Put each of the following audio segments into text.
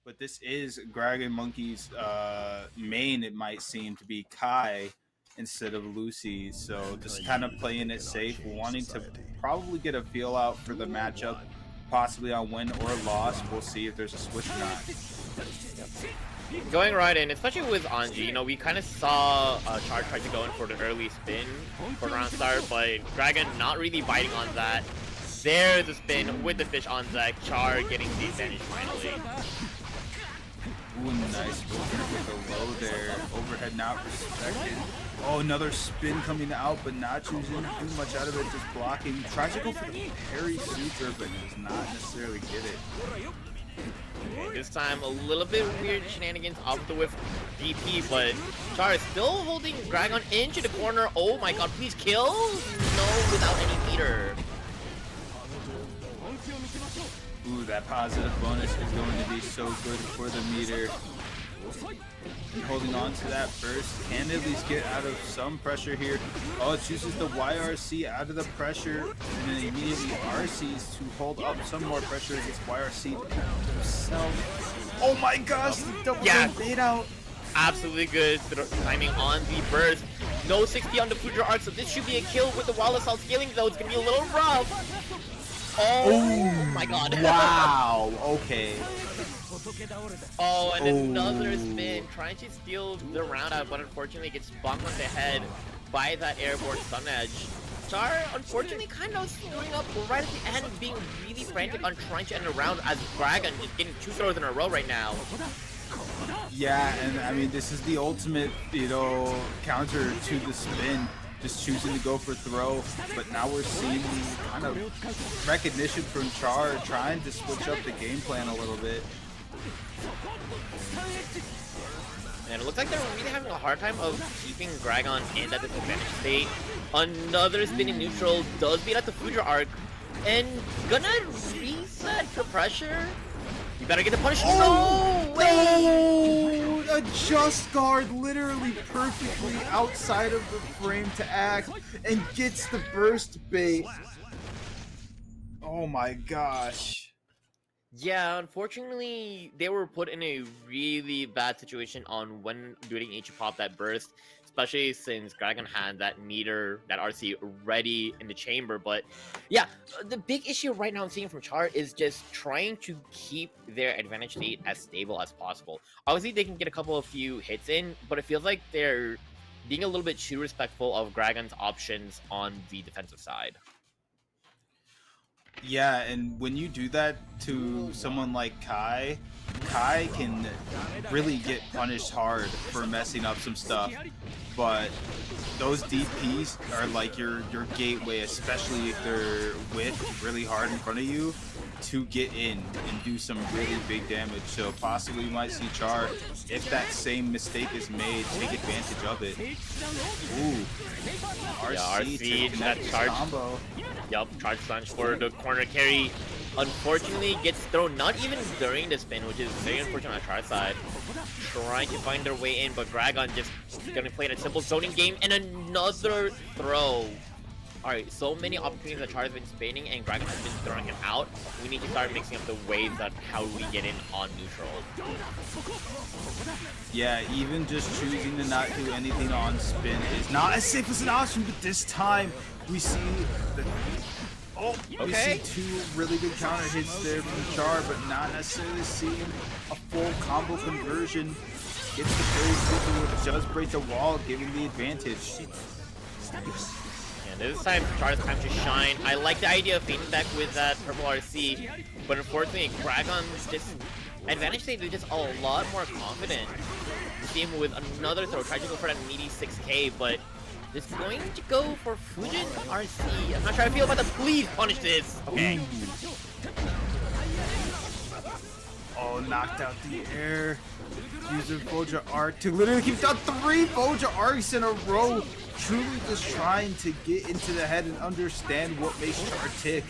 but this is GragonMonkey's main. It might seem to be Kai instead of Lucy, so just kind of playing it safe, wanting to probably get a feel out for the matchup, possibly on win or loss. We'll see if there's a switch or not. Going right in, especially with Anji, you know, we kind of saw Char try to go in for the early spin for round start, but Dragon not really biting on that. There's the spin with the fish on Zach. Char getting the advantage finally. Ooh, nice with the low there. Overhead not respected. Oh, another spin coming out, but not choosing too much out of it, just blocking. Tries to go for the parry super, but does not necessarily get it. Okay, this time a little bit weird shenanigans off the whiff DP, but Char is still holding Dragon into the corner. Oh my god, please kill! No, without any meter. Ooh, that positive bonus is going to be so good for the meter. And holding on to that burst can at least get out of some pressure here. Oh, it chooses the YRC out of the pressure and then immediately RCs to hold up some more pressure against YRC himself. Oh my gosh, the double fade out. Absolutely good timing on the burst. No 60 on the Future Arc, so this should be a kill with the Wild Assault scaling, though it's going to be a little rough. Oh my god. Wow, okay. Oh, and another spin, trying to steal the round out, but unfortunately gets bonked on the head by that airborne stun edge. Char, unfortunately, kind of screwing up right at the end, being really frantic on trying to end the round as Dragon is getting 2 throws in a row right now. Yeah, and I mean, this is the ultimate, you know, counter to the spin. Just choosing to go for throw, but now we're seeing kind of recognition from Char trying to switch up the game plan a little bit. And it looks like they're really having a hard time of keeping Dragon in that disadvantage state. Another spin in neutral does beat out the Future Arc, and gonna reset the pressure. You better get the punish. Oh, no way! No! A just guard literally perfectly outside of the frame to act and gets the burst bait. Oh my gosh. Yeah, unfortunately, they were put in a really bad situation on when doing H pop that burst, especially since Dragon had that meter, that RC ready in the chamber. But yeah, the big issue right now I'm seeing from Char is just trying to keep their advantage state as stable as possible. Obviously, they can get a couple of few hits in, but it feels like they're being a little bit too respectful of Dragon's options on the defensive side. Yeah, and when you do that to someone like Kai, Kai can really get punished hard for messing up some stuff. But those DPs are like your gateway, especially if they're with really hard in front of you, to get in and do some really big damage. So possibly you might see Char, if that same mistake is made, take advantage of it. Ooh. RC that charge combo. Yup, charge punch for the corner carry. Unfortunately, gets thrown not even during the spin, which is very unfortunate on Char's side. Trying to find their way in, but Dragon just gonna play that simple zoning game and another throw. Alright, so many opportunities that Char has been spinning and Dragon has been throwing him out. We need to start mixing up the ways that how we get in on neutral. Yeah, even just choosing to not do anything on spin is not as safe as an option, but this time we see the we see 2 really good counter hits there from Char, but not necessarily seeing a full combo conversion. Gets the very super, does break the wall, giving the advantage. And this time, Char's time to shine. I like the idea of feeding back with that purple RC, but unfortunately, Dragon's just advantage state is just a lot more confident. See him with another throw, trying to go for that meaty 6K, but just going to go for Fujin RC. I'm not sure how I feel about that. Please punish this. Okay. Oh, knocked out the air. Using Boja Arc to literally keep down 3 Boja Arcs in a row. Truly just trying to get into the head and understand what makes Char tick.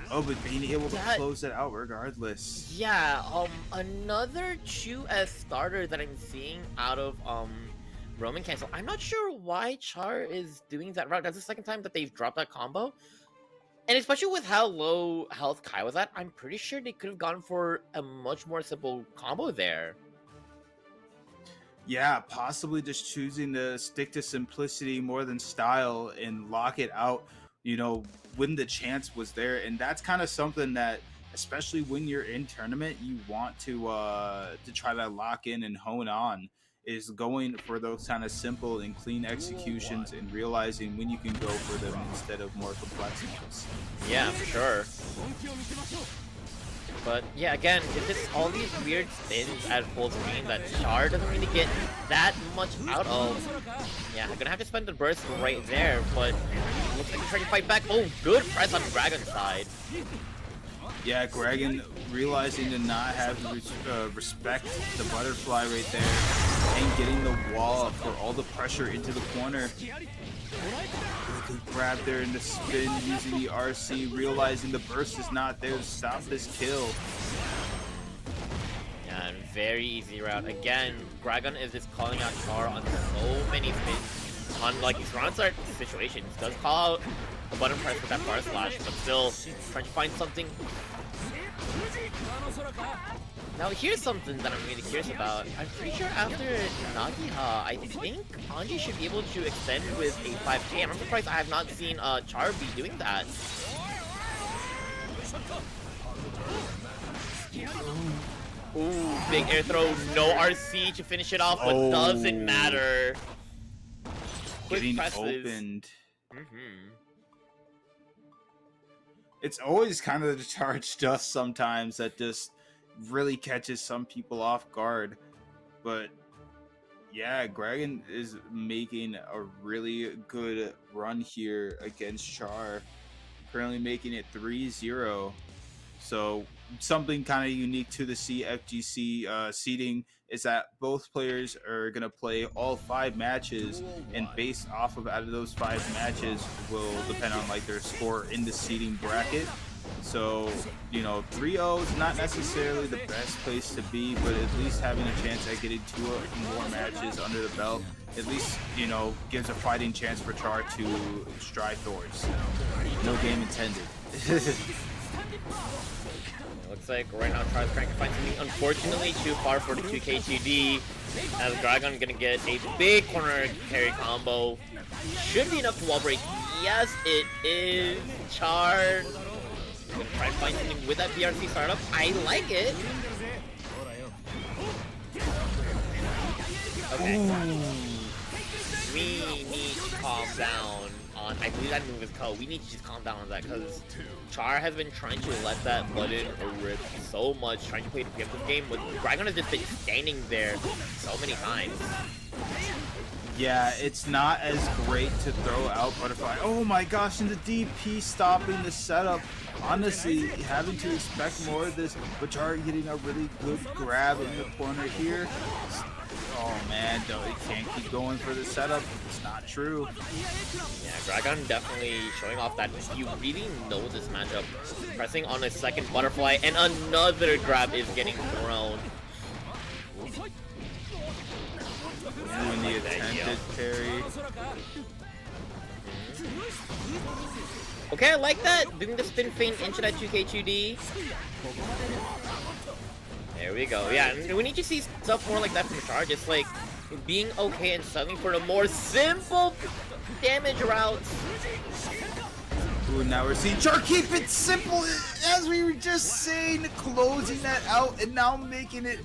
Oh, but being able to close it out regardless. Yeah, another 2S starter that I'm seeing out of Roman Cancel. I'm not sure why Char is doing that route. That's the second time that they've dropped that combo. And especially with how low health Kai was at, I'm pretty sure they could have gone for a much more simple combo there. Yeah, possibly just choosing to stick to simplicity more than style and lock it out, you know, when the chance was there. And that's kind of something that, especially when you're in tournament, you want to try to lock in and hone on, is going for those kind of simple and clean executions and realizing when you can go for them instead of more complex ones. Yeah, for sure. But yeah, again, it's just all these weird spins at full screen that Char doesn't really get that much out of. Yeah, I'm gonna have to spend the burst right there, but looks like he's trying to fight back. Oh, good press on Dragon's side. Yeah, Gragon realizing to not have respect the butterfly right there and getting the wall for all the pressure into the corner. Good grab there in the spin using the RC, realizing the burst is not there to stop this kill. Yeah, very easy route. Again, Gragon is just calling out Char on so many spins. On like these round start situations, does call out a button press with that bar slash, but still trying to find something. Now here's something that I'm really curious about. I'm pretty sure after Nagiha, I think Anji should be able to extend with a 5K, and I'm surprised I have not seen Char be doing that. Ooh, big air throw, no RC to finish it off, but doesn't matter. Getting opened. It's always kind of the charge dust sometimes that just really catches some people off guard. But yeah, Gragon is making a really good run here against Char. Currently making it 3-0. So something kind of unique to the CFGC seeding is that both players are going to play all 5 matches, and based off of out of those 5 matches will depend on like their score in the seeding bracket. So, you know, 3-0 is not necessarily the best place to be, but at least having a chance at getting 2 more matches under the belt, at least, you know, gives a fighting chance for Char to stride towards. No game intended. Looks like right now Char's trying to find something unfortunately too far for the 2K2D, as Gragon gonna get a big corner carry combo. Should be enough to wall break. Yes, it is. Char gonna try to find something with that BRC startup. I like it. Okay. We need to calm down on, I believe that move is called. We need to just calm down on that, because Char has been trying to let that button rip so much, trying to play the preemptive game, but Gragon has just been standing there so many times. Yeah, it's not as great to throw out butterfly. Oh my gosh, and the DP stopping the setup. Honestly, having to expect more of this, but Char getting a really good grab in the corner here. Oh man, no, it can't keep going for the setup. It's not true. Yeah, Gragon definitely showing off that he really knows this matchup. Pressing on a second butterfly, and another grab is getting thrown. Doing the attempted parry. Okay, I like that. Doing the spin feint into that 2K2D. There we go. Yeah, and we need to see stuff more like that from Char. Just like being okay and settling for the more simple damage routes. Ooh, now we're seeing Char keep it simple, as we were just saying, closing that out and now making it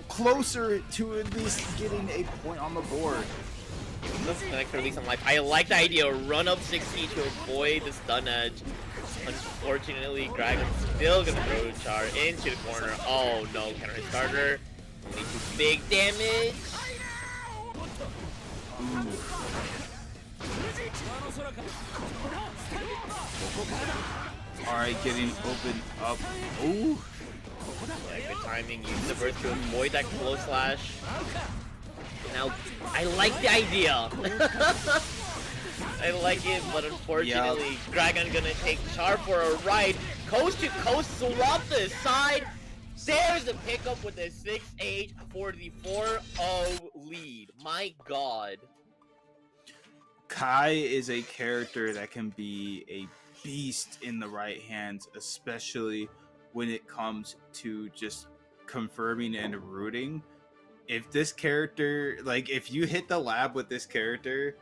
closer to at least getting a point on the board. Like release on life. I like the idea. Run up 60 to avoid the stun edge. Unfortunately, Gragon's still gonna throw Char into the corner. Oh no, counter starter. Only 2 big damage. Alright, getting opened up. Ooh. Yeah, good timing. Use the burst to avoid that close slash. Now, I like the idea. I like it, but unfortunately, Gragon gonna take Char for a ride. Coast to coast, swap the side. There's the pickup with the 6-8 for the 4-0 lead. My god. Kai is a character that can be a beast in the right hands, especially when it comes to just confirming and rooting. If this character, like, if you hit the lab with this character,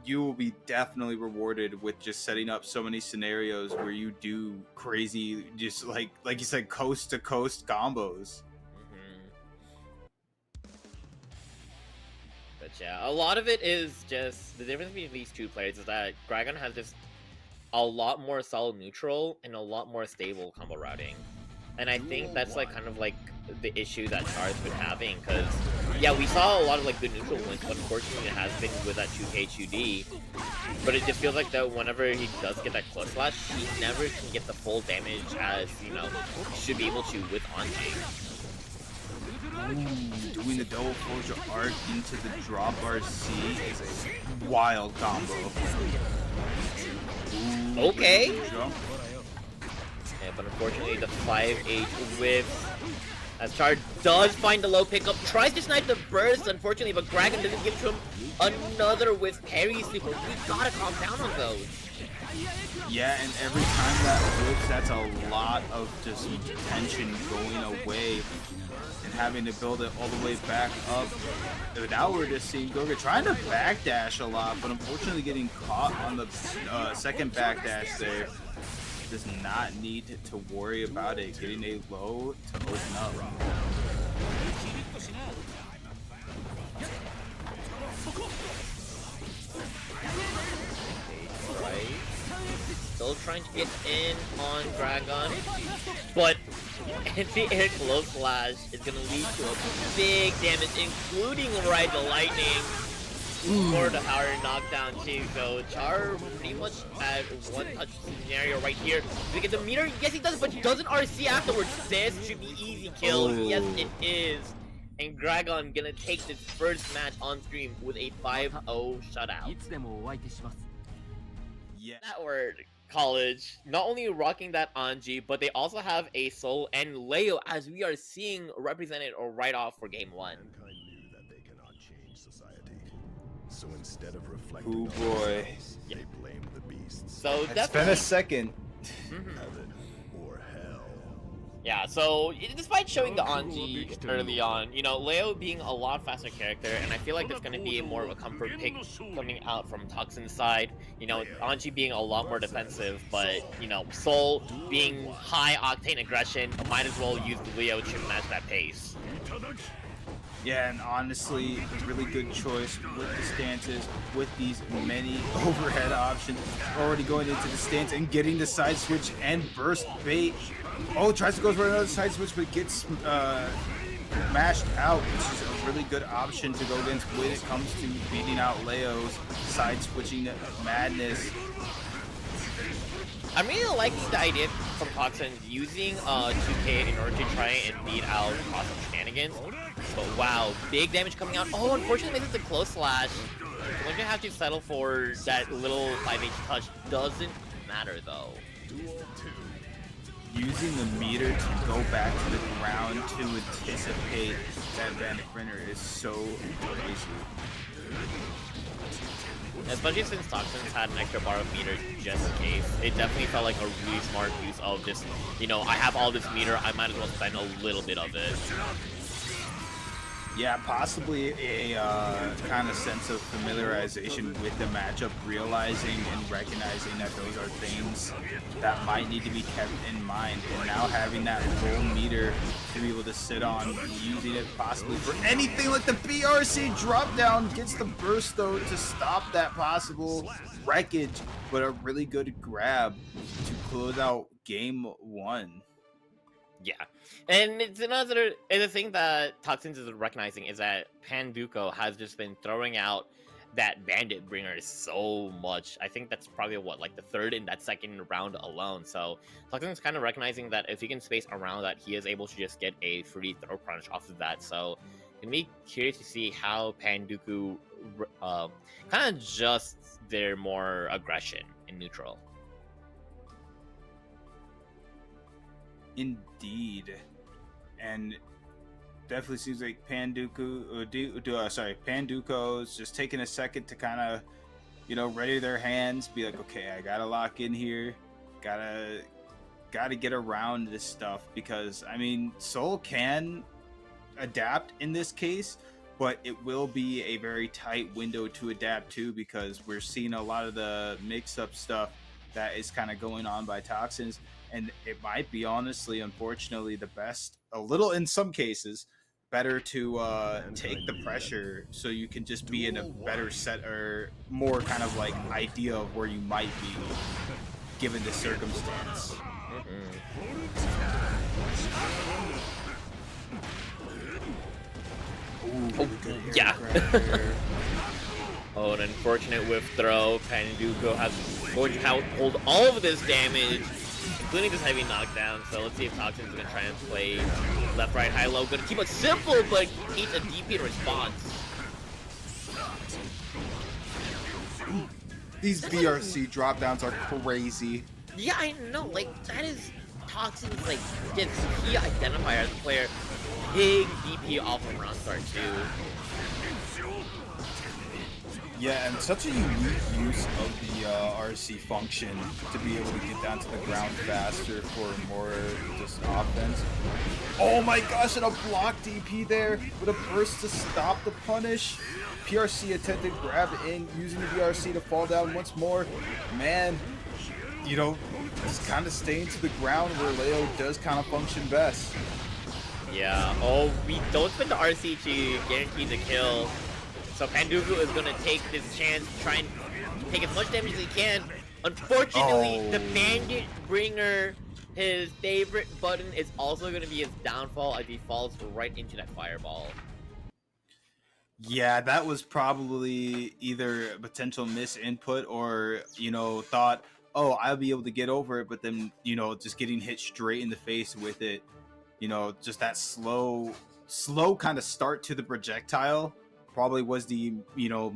you will be definitely rewarded with just setting up so many scenarios where you do crazy, just like you said, coast to coast combos. But yeah, a lot of it is just the difference between these two players is that Gragon has just a lot more solid neutral and a lot more stable combo routing. And I think that's like kind of like the issue that Char's been having, because yeah, we saw a lot of like good neutral wins, but unfortunately it has been with that 2K 2D. But it just feels like that whenever he does get that close slash, he never can get the full damage as, you know, he should be able to with Anji. Ooh, doing the double closure arc into the drop RC is a wild combo. Ooh, okay. Jump. Yeah, but unfortunately the 5-8 whiffs. As Char does find the low pickup, tries to snipe the burst, unfortunately, but Gragon doesn't give to him another whiff parry super. We gotta calm down on those. Yeah, and every time that whips, that's a lot of just tension going away and having to build it all the way back up. Now we're just seeing Goga trying to backdash a lot, but unfortunately getting caught on the second backdash there. Does not need to worry about it. Getting a low to open up. Right. Still trying to get in on Gragon, but anti-air close slash is gonna lead to a big damage, including Ride the Lightning. For the power knockdown too, so Char pretty much at one touch scenario right here. Does he get the meter? Yes he does, but doesn't RC afterwards. This should be easy kills. Oh. Yes it is. And Gragon gonna take this first match on stream with a 5-0 shutout. Yeah. That word, College, not only rocking that Anji, but they also have a Soul and Leo, as we are seeing represented right off for game 1. So instead of reflecting oh boy, they blame the beasts. So it's been a second. Heaven or hell. Yeah, so despite showing the Anji early on, you know, Leo being a lot faster character, and I feel like there's going to be more of a comfort pick coming out from Toxan's side. You know, Anji being a lot more defensive, but, you know, Soul being high octane aggression, might as well use the Leo to match that pace. Yeah, and honestly, really good choice with the stances, with these many overhead options. Already going into the stance and getting the side switch and burst bait. Oh, tries to go for another side switch, but gets mashed out, which is a really good option to go against when it comes to beating out Leo's side switching madness. I'm really liking the idea from Toxanz using 2K in order to try and beat out awesome shenanigans. But wow, big damage coming out. Oh, unfortunately, this is a close slash. We're going to have to settle for that little 5H touch. Doesn't matter, though. Using the meter to go back to the ground to anticipate that Bandit Grinner is so crazy. Especially since Toxanz had an extra bar of meter just in case. It definitely felt like a really smart use of just, you know, I have all this meter, I might as well spend a little bit of it. Yeah, possibly a kind of sense of familiarization with the matchup, realizing and recognizing that those are things that might need to be kept in mind, and now having that full meter to be able to sit on, using it possibly for anything like the BRC drop down, gets the burst though to stop that possible wreckage, but a really good grab to close out game 1. Yeah, and it's another thing that Toxanz is recognizing is that pandooko has just been throwing out that bandit bringer so much. I think that's probably what, like the third in that second round alone. So Toxanz is kind of recognizing that if he can space around that, he is able to just get a free throw crunch off of that. So it'll be curious to see how pandooko kind of adjusts their more aggression in neutral. Indeed, and definitely seems like Pandookoo's just taking a second to kind of, you know, ready their hands, be like, okay, I gotta lock in here, gotta get around this stuff, because I mean, Soul can adapt in this case, but it will be a very tight window to adapt to, because we're seeing a lot of the mix-up stuff that is kind of going on by Toxanz, and it might be, honestly, unfortunately, the best, a little in some cases, better to take the pressure, so you can just be in a better set, or more kind of like idea of where you might be given the circumstance. Ooh, yeah. Oh, an unfortunate whiff throw. Pandooko has going to hold all of this damage, including this heavy knockdown. So let's see if Toxanz is going to try and play left, right, high, low. Going to keep it simple, but eats a DP in response. These BRC drop downs are crazy. Yeah, I know. Like, that is Toxanz, like, just key identifier as a player. Big DP off of round start, too. Yeah, and such a unique use of the RC function to be able to get down to the ground faster for more just offense. Oh my gosh, and a block DP there with a burst to stop the punish. PRC attempted grab in, using the BRC to fall down once more. Man, you know, just kind of staying to the ground where Leo does kind of function best. Yeah, oh, we don't spend the RC to guarantee the kill. So Pandooko is going to take this chance, try and take as much damage as he can. Unfortunately, the Bandit Bringer, his favorite button, is also going to be his downfall as he falls right into that fireball. Yeah, that was probably either a potential misinput or, you know, thought, oh, I'll be able to get over it, but then, you know, just getting hit straight in the face with it. You know, just that slow kind of start to the projectile probably was the, you know,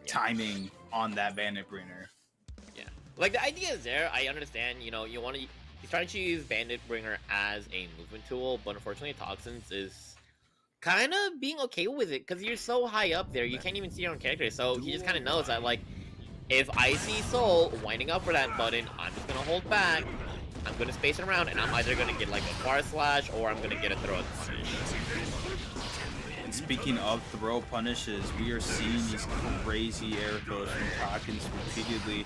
timing on that Bandit Bringer. Yeah, like the idea is there. I understand. You know, he's trying to use Bandit Bringer as a movement tool, but unfortunately, Toxanz is kind of being okay with it because you're so high up there, you can't even see your own character. So he just kind of knows that, like, if I see Soul winding up for that button, I'm just gonna hold back. I'm gonna space it around, and I'm either gonna get like a far slash or I'm gonna get a throw punish. And speaking of throw punishes, we are seeing these crazy air throws from Toxanz repeatedly,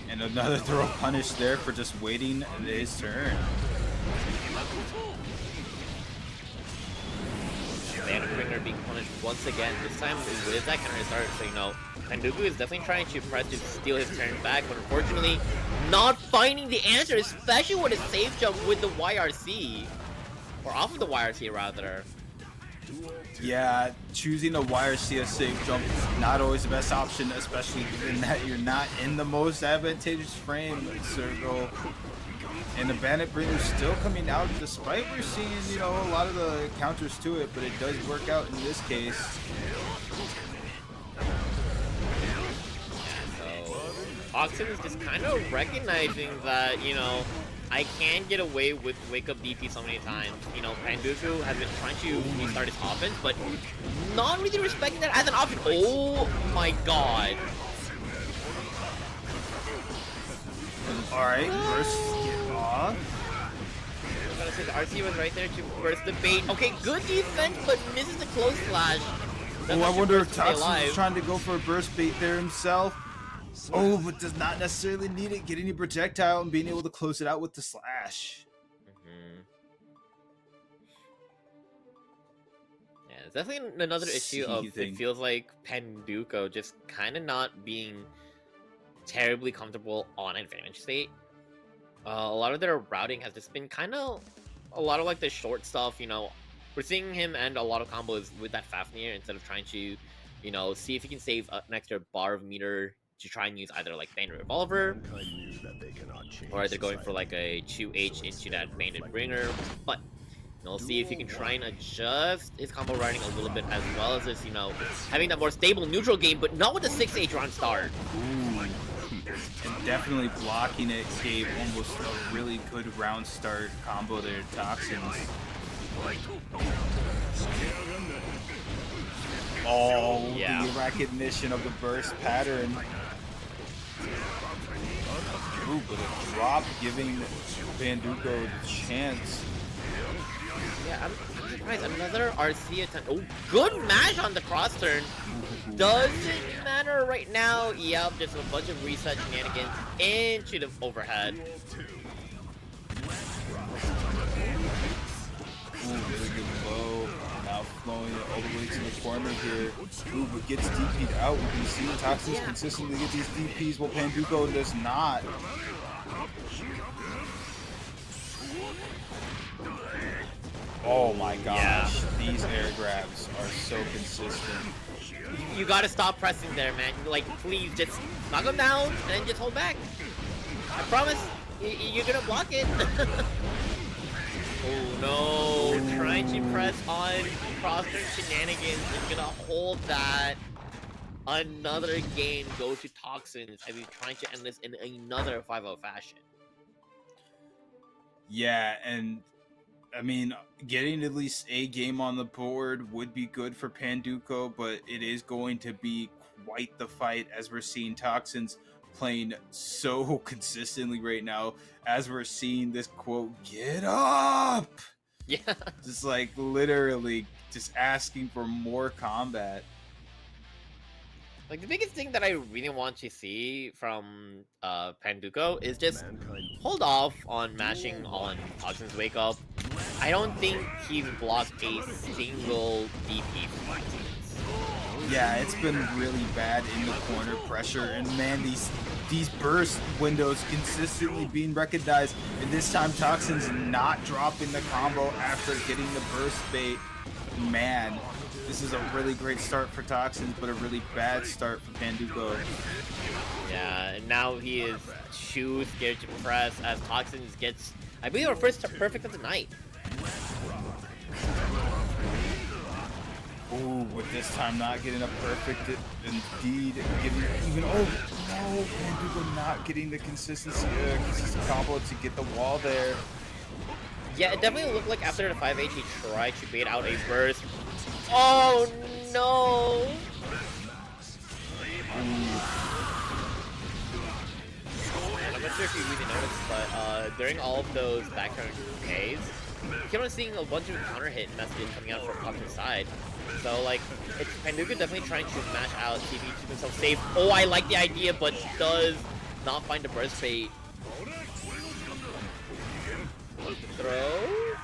and another throw punish there for just waiting his turn. Bandit Bringer being punished once again. This time with that counter start, so you know, Pandooko is definitely trying to press to steal his turn back, but unfortunately not finding the answer, especially with a safe jump with the YRC. Or off of the YRC rather. Yeah, choosing a YRC as safe jump, not always the best option, especially in that you're not in the most advantageous frame circle. And the Bandit Bringer still coming out, despite we're seeing, you know, a lot of the counters to it, but it does work out in this case. So, Toxanz is just kind of recognizing that, you know, I can get away with wake up DP so many times. You know, Pandooko has been trying to restart his offense, but not really respecting that as an option. Oh my god. Alright, first get off. I'm gonna say the RC was right there to burst the bait. Okay, good defense, but misses the close slash. Oh, I wonder if Toxanz is trying to go for a burst bait there himself. Oh, but does not necessarily need it. Getting a projectile and being able to close it out with the slash. Yeah, it's definitely another issue of it feels like Pandooko just kind of not being terribly comfortable on advantage state. A lot of their routing has just been kind of a lot of like the short stuff, you know. We're seeing him end a lot of combos with that Fafnir instead of trying to, you know, see if he can save an extra bar of meter to try and use either like Bandit Revolver or either going for like a 2H into that Bandit Bringer. But we'll see if he can try and adjust his combo routing a little bit, as well as this, you know, having that more stable neutral game, but not with the 6H round start. Ooh. And definitely blocking it gave almost a really good round start combo there, Toxanz. Oh, yeah. The recognition of the burst pattern. Ooh, but a drop giving pandooko the chance. Yeah, I'm surprised. Another RC attempt. Oh, good mash on the cross turn. Doesn't matter right now. Yep, just a bunch of reset shenanigans into the overhead. Ooh, really good low. Now flowing all the way to the corner here. Ooh, but gets DP'd out. We can see Toxanz consistently get these DPs while pandooko does not. Oh my gosh, these air grabs are so consistent. You gotta stop pressing there, man. Like, please just knock him down and just hold back. I promise, you're gonna block it. Oh no, trying to press on cross-turn shenanigans is gonna hold that. Another game goes to Toxanz as he's trying to end this in another 5-0 fashion. Yeah, and I mean, getting at least a game on the board would be good for pandooko, but it is going to be quite the fight as we're seeing Toxanz playing so consistently right now, as we're seeing this quote, "Get up!" Yeah. Just like literally just asking for more combat. Like, the biggest thing that I really want to see from pandooko is just hold off on mashing on Toxanz Wake Up. I don't think he's blocked a single DP from Toxanz. Yeah, it's been really bad in the corner pressure, and man, these burst windows consistently being recognized, and this time Toxanz not dropping the combo after getting the burst bait. Man, this is a really great start for Toxanz, but a really bad start for pandooko. Yeah, and now he is too scared to press as Toxanz gets, I believe, our first perfect of the night. Ooh, with this time not getting a perfect, indeed getting even. Oh no, pandooko not getting the consistent combo to get the wall there. Yeah, it definitely looked like after the 5H he tried to bait out a burst. Oh no! And I'm not sure if you really noticed, but during all of those backturn Ks, you keep on seeing a bunch of counter hit messages coming out from Toxanz's side. So, like, it's pandooko definitely trying to smash out TV, keep himself safe. Oh, I like the idea, but does not find the burst bait. Throw?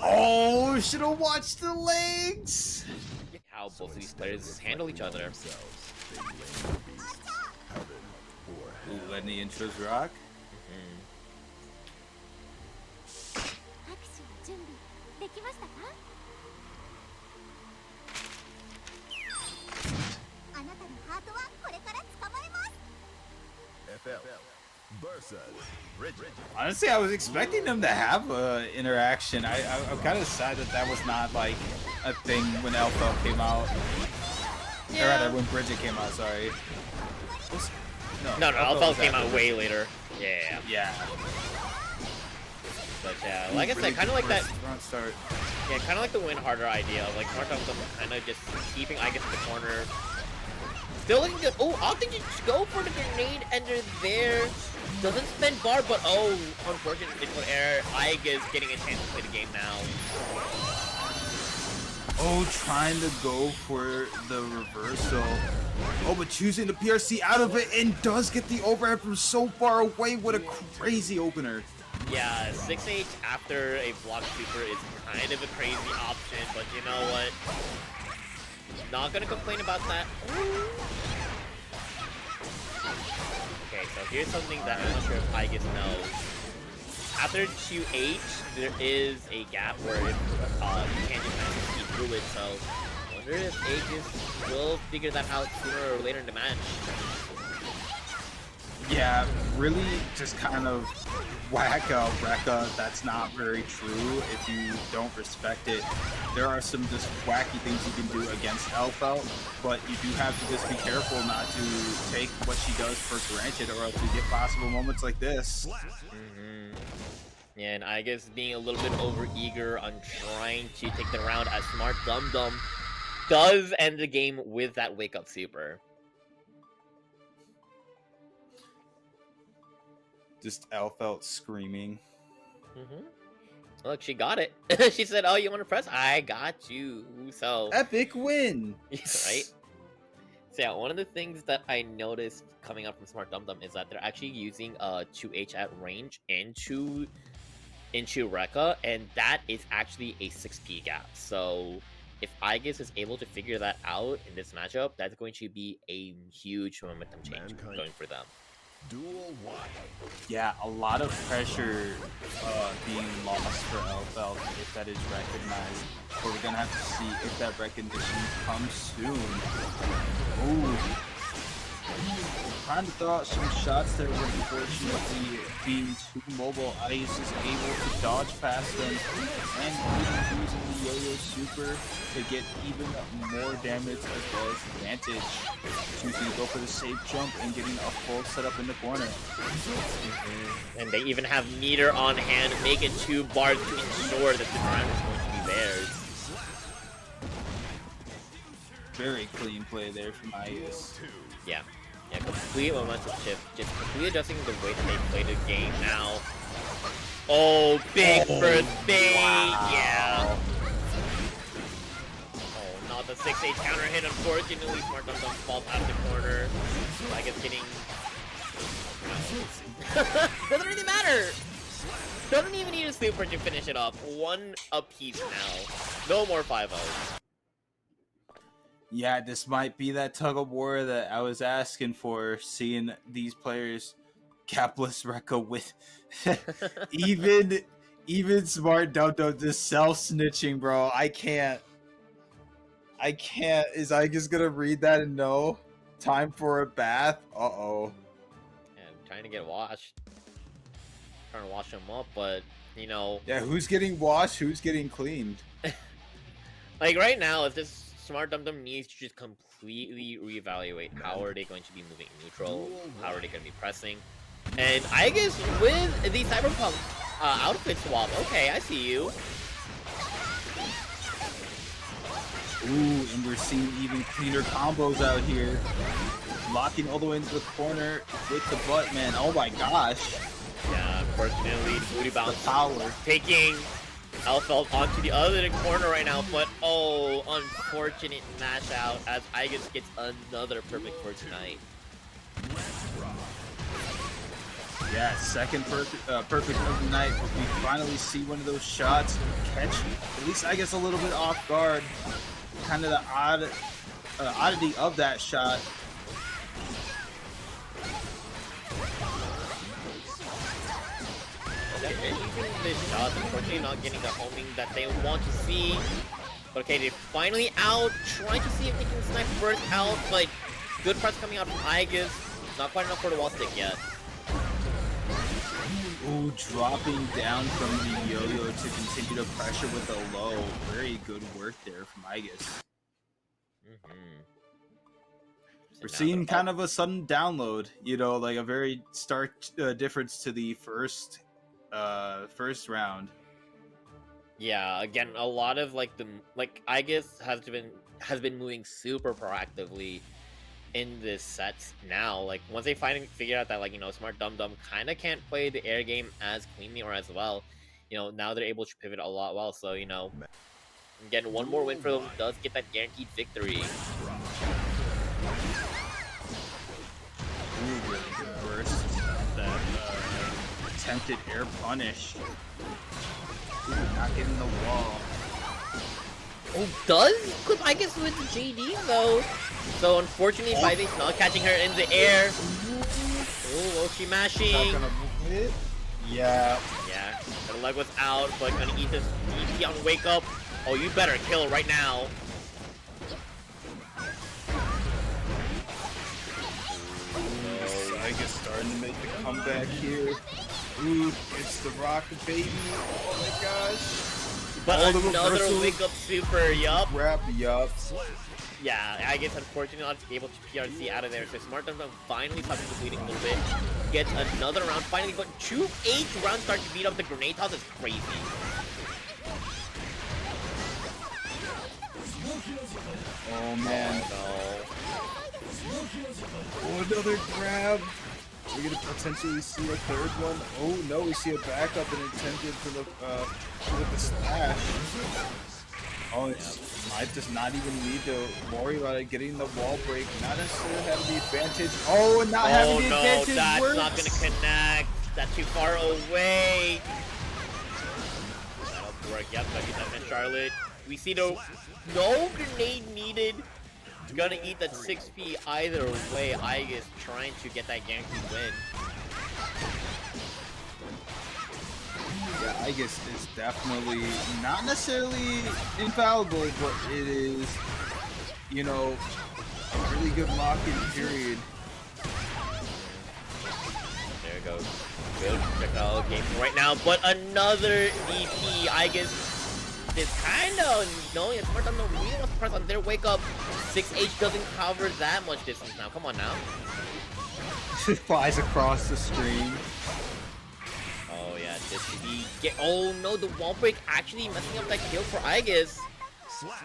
Oh, should have watched the legs. How both of these players handle each other. Ooh, letting the intros rock. Versus Bridget. Honestly, I was expecting them to have an interaction. I'm kind of sad that was not like a thing when Elphelt came out. Or rather, when Bridget came out. Sorry. No, Elphelt came out way later. Yeah. Yeah. But yeah, like I said, kind of like that. Start. Yeah, kind of like the win harder idea. Like Smartdumdum kind of just keeping Aegis in the corner. Still looking good. Oh, opting to go for the grenade ender there. Doesn't spend bar, but oh, unfortunate digital error. Aegis getting a chance to play the game now. Oh, trying to go for the reversal. Oh, but choosing the PRC out of it and does get the overhead from so far away. What a crazy opener. Yeah, 6H after a block super is kind of a crazy option, but you know what? Not gonna complain about that. Okay, so here's something that I'm not sure if Aegis knows. After 2H, there is a gap where you can't just kind of see through it, so I wonder if Aegis will figure that out sooner or later in the match. Yeah, really just kind of whack a Rekka. That's not very true if you don't respect it. There are some just wacky things you can do against Elphelt, but you do have to just be careful not to take what she does for granted, or else you get possible moments like this. Yeah, and Aegis being a little bit over-eager on trying to take the round as Smartdumdum does end the game with that wake-up super. Just Elphelt screaming. Look, she got it. She said, "Oh, you want to press? I got you." So Epic win, right? So yeah, one of the things that I noticed coming up from Smartdumdum is that they're actually using 2H at range into Rekka, and that is actually a 6p gap. So if Aegis is able to figure that out in this matchup, that's going to be a huge momentum change going for them. Duel 1. Yeah, a lot of pressure being lost for Elphelt if that is recognized. But we're gonna have to see if that recognition comes soon. Ooh. Trying to throw out some shots there, but unfortunately being too mobile, Aegis is able to dodge past them and even using the yo-yo super to get even more damage as well as advantage. Choosing to go for the safe jump and getting a full setup in the corner. And they even have meter on hand, making 2 bars to ensure that the round is going to be theirs. Very clean play there from Aegis. Yeah. Yeah, complete momentum shift. Just completely adjusting the way that they play the game now. Oh, big first bait! Wow. Yeah. Oh, not the 6-8 counter hit, unfortunately. Smartdumdum falls out of the corner. Like it's getting... Doesn't really matter! Doesn't even need a super to finish it off. 1 apiece now. No more 5-0s. Yeah, this might be that tug of war that I was asking for, seeing these players capless Rekka with even Smartdumdum just self-snitching, bro. I can't. Is Aegis gonna read that and know? Time for a bath? Uh-oh. And trying to get washed. Trying to wash them up, but, you know... Yeah, who's getting washed? Who's getting cleaned? Like, right now, if this Smartdumdum needs to just completely reevaluate how are they going to be moving neutral, how are they going to be pressing. And I guess with the Cyberpunk outfit swap, okay, I see you. Ooh, and we're seeing even cleaner combos out here. Locking all the way into the corner with the butt, man. Oh my gosh. Yeah, unfortunately, the booty bounce Power. taking Elphelt onto the other corner right now, but oh, unfortunate mash out as Aegis gets another perfect for tonight. Yeah, second perfect of the night. We finally see one of those shots catch at least I guess a little bit off guard. Kind of the oddity of that shot. Even this shot, unfortunately not getting the homing that they want to see. But okay, they're finally out, trying to see if they can snipe first out, but good press coming out from Aegis. Not quite enough for the wall stick yet. Ooh, dropping down from the yo-yo to continue to pressure with the low. Very good work there from Aegis. We're seeing kind of a sudden download, you know, like a very stark difference to the first round. Yeah, again, a lot of Aegis has been moving super proactively in this set now. Like once they finally figure out that Smartdumdum kind of can't play the air game as cleanly or as well, now they're able to pivot a lot well. So again, one more win for them does get that guaranteed victory. Ooh, really good burst. That attempted air punish. Ooh, not getting the wall. Oh, does clip Aegis with the JD though. So unfortunately, Baiken's not catching her in the air. Oh, Oshi mashing. Not gonna hit. Yeah. Yeah, her leg was out, but gonna eat this DP on wake up. Oh, you better kill right now. I guess starting to make the comeback here. Ooh, it's the rock, baby. Oh my gosh. But the another reversal. wake up super, yup. Wrap, yup. Yeah, I guess unfortunately not able to PRC out of there. So Smartdumdum finally stopping the bleeding a little bit. Gets another round finally, but 2 H rounds start to beat up the grenade toss is crazy. Oh man. No. Oh, another grab. We're gonna potentially see a third one. Oh no, we see a backup and intended for the with the slash. Oh, Might does not even need to worry about it getting the wall break. Not necessarily having the advantage. Oh, and not having the advantage. That's works. not gonna connect. That's too far away. That'll work. Yep, got that in Charlotte. We see no grenade needed. Gonna eat that 6P either way. Aegis trying to get that guaranteed win. Yeah, Aegis is definitely not necessarily infallible, but it is, you know, a really good lock-in period. There it goes. Good technical game right now, but another DP. Aegis is kind of knowing it's part on the wheel. Press on their wake up. 6H doesn't cover that much distance now. Come on now. It flies across the screen. Oh yeah, this could be oh no, the wall break actually messing up that kill for Aegis.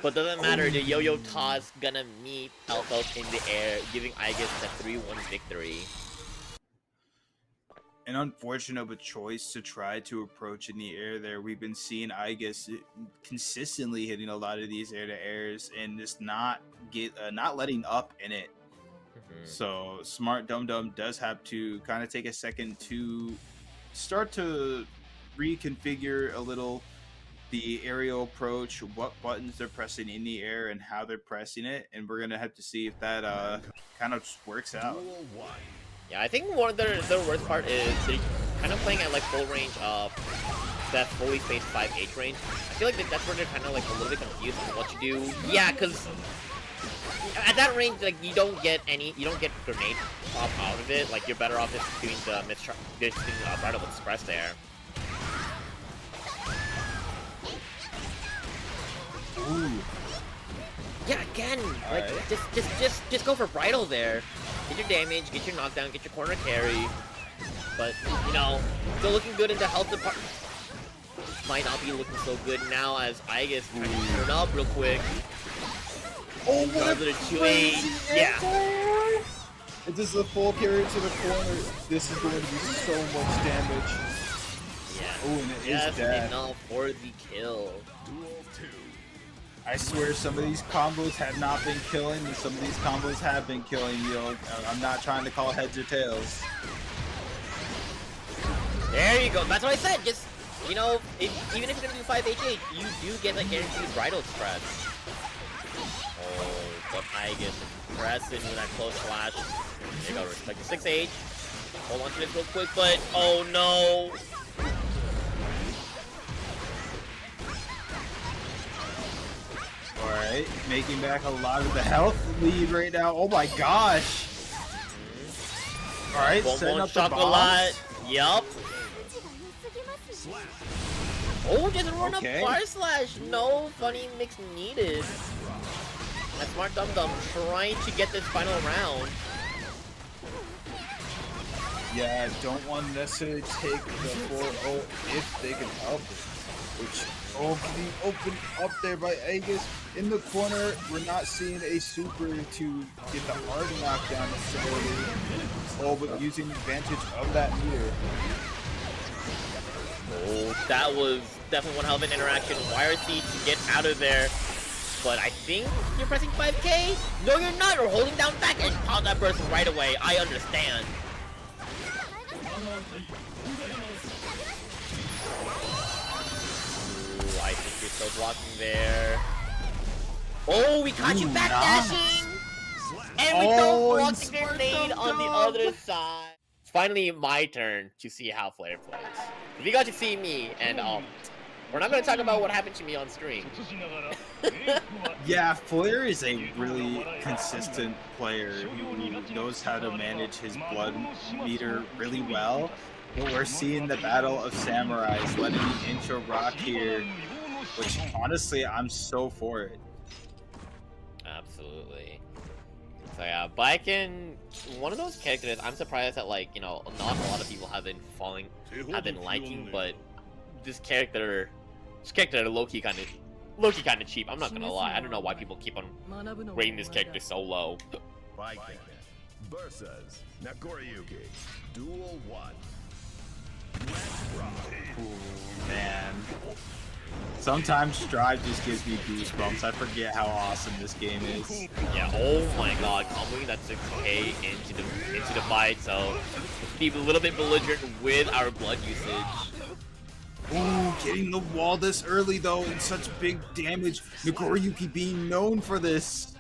But doesn't matter, the yo-yo toss gonna meet Elphelt in the air, giving Aegis the 3-1 victory. An unfortunate but choice to try to approach in the air there. We've been seeing Aegis consistently hitting a lot of these air-to-airs and just not letting up in it. So Smartdumdum does have to kind of take a second to start to reconfigure a little the aerial approach, what buttons they're pressing in the air and how they're pressing it, and we're gonna have to see if that kind of works out. Yeah, I think one of the worst part is they're kind of playing at like full range of that fully spaced 5H range. I feel like that's where they're kind of like a little bit confused on what to do. Yeah, because at that range, like you don't get grenade pop out of it. Like you're better off just doing the Bridal Express there. Ooh. Yeah, again, like just go for Bridal there. Get your damage, get your knockdown, get your corner carry. But you know, still looking good in the health department. Might not be looking so good now as Aegis trying to turn up real quick. Oh, what a crazy yeah. If this is a full carry to the corner, this is going to be so much damage. Yeah. Oh, and it is dead. Enough for the kill. I swear some of these combos have not been killing, and some of these combos have been killing. You know, I'm not trying to call heads or tails. There you go. That's what I said. Just, you know, even if you're gonna do 5HH, you do get that guaranteed Bridal Express. Oh, but Aegis is pressing with that close flash. There you go, respect the 6H. Hold on to this real quick, but oh no. Alright, making back a lot of the health lead right now. Oh my gosh. Alright, setting up the boss. Yup. Oh, just run up fire slash. No funny mix needed. That Smartdumdum trying to get this final round. Yeah, don't want to necessarily take the 4-0 if they can help it. Which, being opened up there by Aegis. In the corner, we're not seeing a super to get the hard knockdown necessarily. Oh, but using advantage of that meter. Oh, that was definitely one hell of an interaction. YRC to get out of there. But I think you're pressing 5K? No, you're not. You're holding down back and pop that person right away. I understand. Ooh, I think you're still blocking there. Oh, we caught you back dashing! And we don't block the grenade on the other side. It's finally my turn to see how Flare plays. If you got to see me, and we're not going to talk about what happened to me on stream. Yeah, Flare is a really consistent player who knows how to manage his blood meter really well. But we're seeing the battle of samurais, letting the intro rock here, which honestly, I'm so for it. Absolutely. So yeah, Baiken, one of those characters I'm surprised that, like, you know, not a lot of people have been liking, but this character low-key kind of cheap. I'm not gonna lie. I don't know why people keep on rating this character so low. Baiken, versus Nagoriyuki. Duel 1. Ooh, man. Sometimes Strive just gives me goosebumps. I forget how awesome this game is. Yeah, oh my god, comboing that 6K into the fight, so be a little bit belligerent with our blood usage. Ooh, getting the wall this early though and such big damage. Nagoriyuki being known for this.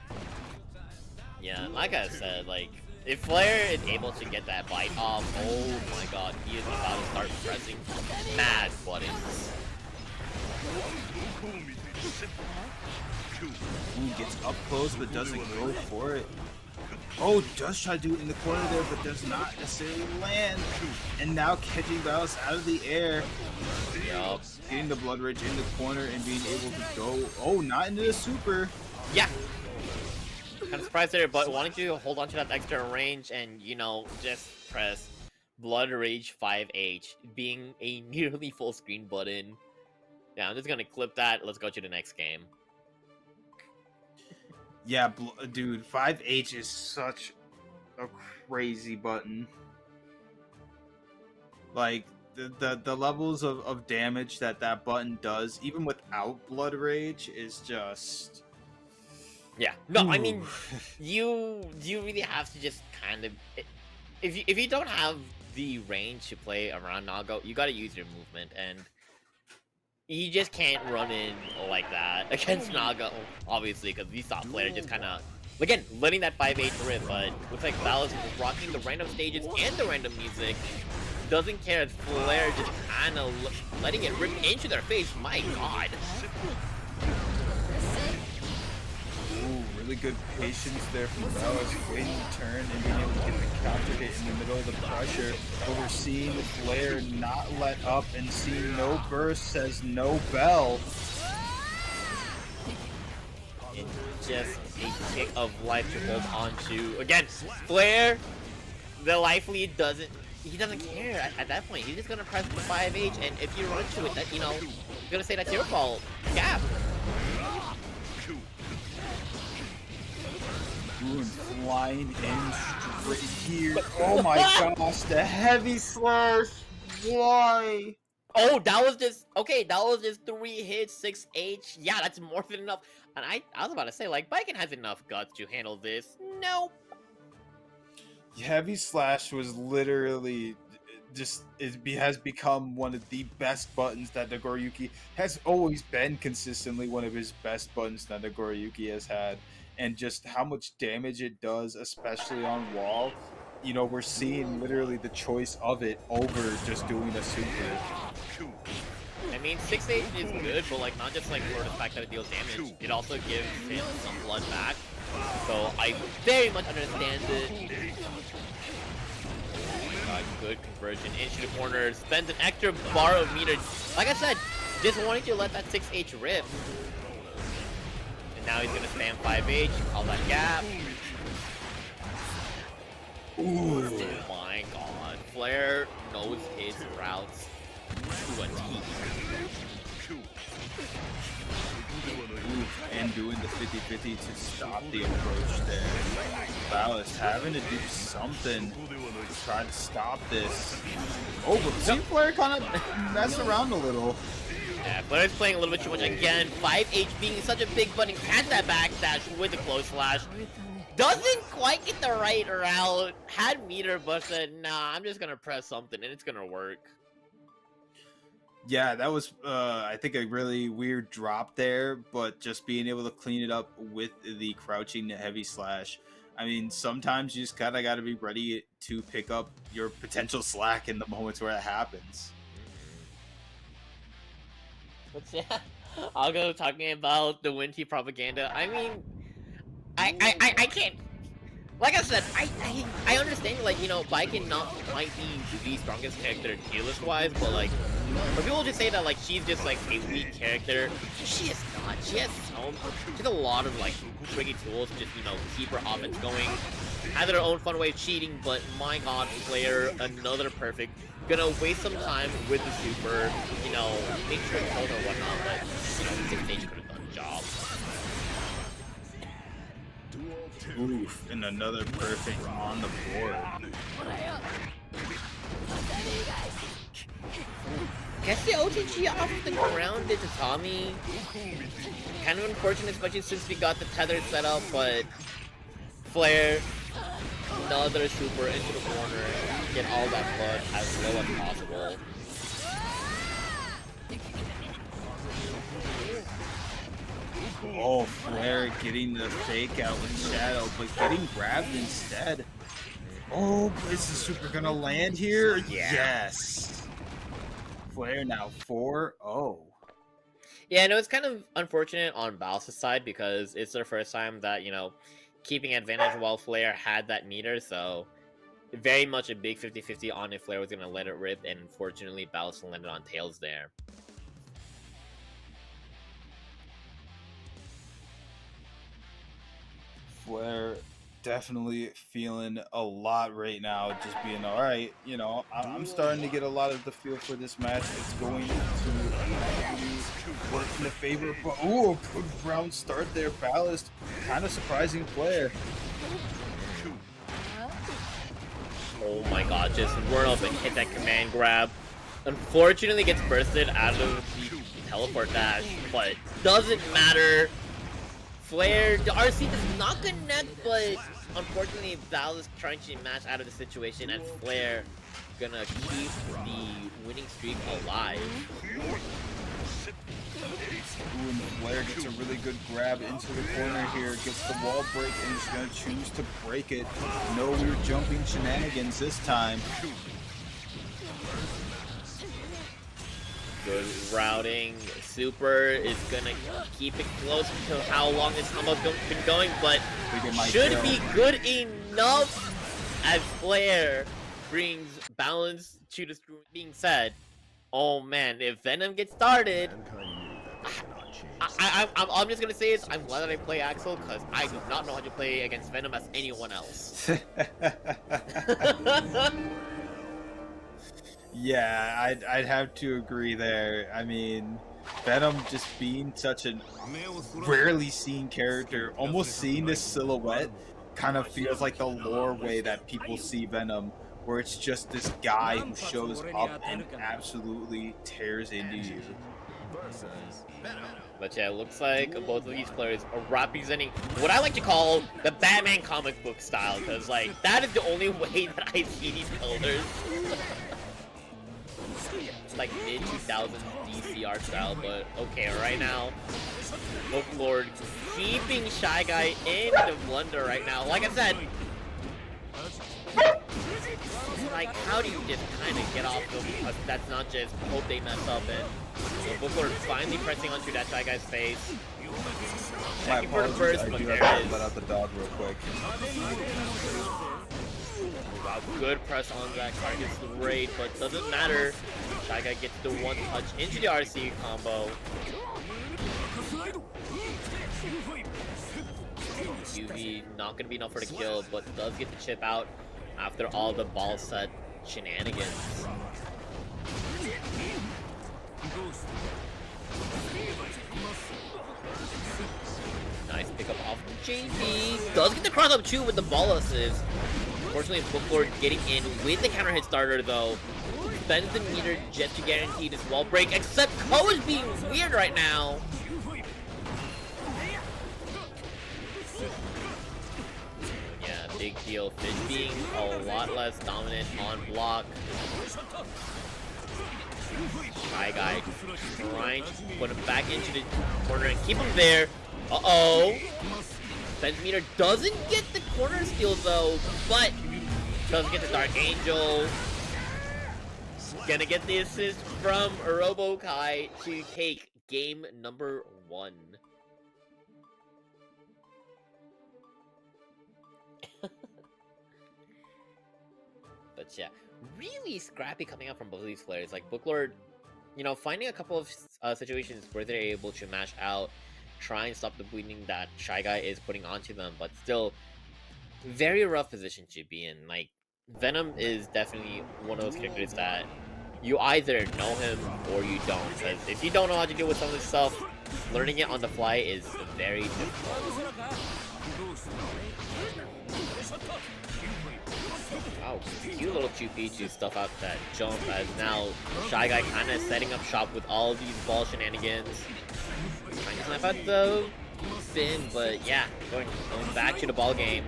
Yeah, like I said, like, if Flair is able to get that bite off, oh my god, he is about to start pressing mad buttons. Ooh, gets up close but doesn't go for it. Oh, does try to do it in the corner there but does not necessarily land. And now catching Ballast out of the air. Yup. Getting the Blood Rage in the corner and being able to go. Oh, not into the super. Yeah. Kind of surprised there, but wanting to hold on to that extra range and, you know, just press Blood Rage 5H, being a nearly full screen button. Yeah, I'm just gonna clip that. Let's go to the next game. Yeah, dude, 5H is such a crazy button. Like, the levels of damage that button does, even without Blood Rage, is just... Yeah. No, Ooh. I mean, you really have to just kind of... If you don't have the range to play around Nago, you gotta use your movement, and you just can't run in like that against Naga, obviously, because we saw Flair just kind of, again, letting that 5-8 rip, but looks like Ballast is rocking the random stages and the random music. Doesn't care if Flair just kind of letting it rip into their face. My god. Ooh, really good patience there from Ballast, waiting to turn and being able to get the counter hit in the middle of the pressure. But we're seeing Flair not let up and seeing no burst says no bell. It's just a kick of life to hold on to. Again, Flair, the life lead doesn't care at that point. He's just gonna press the 5H, and if you run to it, that, you know, you're gonna say that's your fault. Yeah. Ooh, flying in straight here. Oh my gosh, the heavy slash. Why? Oh, that was just okay. That was just 3 hits, 6H. Yeah, that's more than enough. And I was about to say, like, Baiken has enough guts to handle this. Nope. Heavy slash was literally has become one of the best buttons that Nagoriyuki has always been consistently one of his best buttons that Nagoriyuki has had. And just how much damage it does, especially on wall. You know, we're seeing literally the choice of it over just doing a super. I mean, 6H is good, but like not just like for the fact that it deals damage, it also gives him some blood back. So I very much understand it. Good conversion into the corner, spends an extra bar of meter. Like I said, just wanting to let that 6H rip. And now he's gonna spam 5H, call that gap. Ooh. Oh my god. Flair knows his routes to a T. And doing the 50-50 to stop the approach there. Ballast having to do something to try to stop this. Oh, but see Flair kind of messed around a little. Yeah, Flair's playing a little bit too much again. 5H being such a big button, catch that backdash with the close slash. Doesn't quite get the right route. Had meter, but said, nah, I'm just gonna press something and it's gonna work. Yeah, that was, I think, a really weird drop there, but just being able to clean it up with the crouching heavy slash. I mean, sometimes you just kind of got to be ready to pick up your potential slack in the moments where it happens. But yeah, I'll go talking about the Winty propaganda. I mean, I can't. Like I said, I understand, like, you know, Baiken might be the strongest character tier list wise, but like, for people just say that like she's just like a weak character, she is not. She has a lot of like tricky tools to just, you know, keep her offense going. Has her own fun way of cheating, but my god, Flair, another perfect. Gonna waste some time with the super, you know, make sure to hold or whatnot, but you know, 6H could have done the job. Oof, and another perfect on the board. Gets the OTG off the ground into Tommy. Kind of unfortunate, especially since we got the tether set up, but Flare, another super into the corner, get all that blood as low as possible. Oh, Flare getting the fake out with Shadow, but getting grabbed instead. Oh, is the super gonna land here? Yeah. Yes. Flare now 4-0. Yeah, no, it's kind of unfortunate on Ballast's side because it's their first time that, you know, keeping advantage while Flare had that meter, so very much a big 50-50 on if Flare was going to let it rip, and unfortunately Ballast landed on Tails there. Flare definitely feeling a lot right now, just being all right. You know, I'm starting to get a lot of the feel for this match. It's going to work in the favor, but oh, good round start there. Ballast, kind of surprising Flare. Oh my god, just run up and hit that command grab. Unfortunately gets bursted out of the teleport dash, but doesn't matter. Flare, the RC does not connect, but unfortunately Ballast trying to match out of the situation, and Flare gonna keep the winning streak alive. Ooh, and Flare gets a really good grab into the corner here, gets the wall break, and is going to choose to break it. No weird jumping shenanigans this time. Good routing. Super is gonna keep it close to how long this combo's been going, but should be good enough as Flare brings balance to the screw. Being said, oh man, if Venom gets started, I'm just gonna say this. I'm glad that I play Axel because I do not know how to play against Venom as anyone else. Yeah, I'd have to agree there. I mean, Venom just being such a rarely seen character, almost seeing this silhouette kind of feels like the lore way that people see Venom, where it's just this guy who shows up and absolutely tears into you. But yeah, it looks like both of these players are representing what I like to call the Batman comic book style, because like that is the only way that I see these colors. It's like mid-2000s DC art style, but okay, right now, Lord keeping Shy Guy in the blunder right now. Like I said, like how do you just kind of get off them? That's not just hope they mess up, and Lord finally pressing onto that Shy Guy's face. Checking for the first, but there it is. Let out the dog real quick. Wow, good press on that card, gets the raid, but doesn't matter. Shy Guy gets the one touch into the RC combo. UV not gonna be enough for the kill, but does get the chip out after all the ball set shenanigans. Nice pickup off JP. Does get the cross up too with the ball assist. Unfortunately, Booklord getting in with the counter hit starter though. Spends the meter just to guarantee this wall break, except Ko is being weird right now. Yeah, big deal. Fish being a lot less dominant on block. Shy Guy trying to put him back into the corner and keep him there. Uh-oh. Spence meter doesn't get the corner steal though, but does get the Dark Angel. Gonna get the assist from RoboKai to take game number 1. But yeah, really scrappy coming out from both of these players. Like Booklord, you know, finding a couple of situations where they're able to mash out, try and stop the bleeding that Shy Guy is putting onto them, but still very rough position to be in. Like Venom is definitely one of those characters that you either know him or you don't, because if you don't know how to deal with some of this stuff, learning it on the fly is very difficult. Wow, cute little Chupichu stuff out that jump as now Shy Guy kind of setting up shop with all these ball shenanigans. Trying to snipe out the spin, but yeah, going back to the ball game.